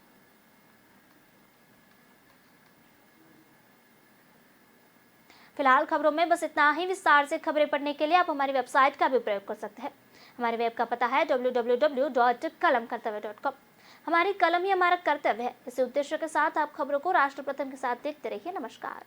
फिलहाल खबरों में बस इतना ही। विस्तार से खबरें पढ़ने के लिए आप हमारी वेबसाइट का भी प्रयोग कर सकते हैं। हमारे वेब का पता है www.kalamkartavya.com। हमारी कलम ही हमारा कर्तव्य है। इसी उद्देश्य के साथ आप खबरों को राष्ट्र प्रथम के साथ देखते रहिए। नमस्कार।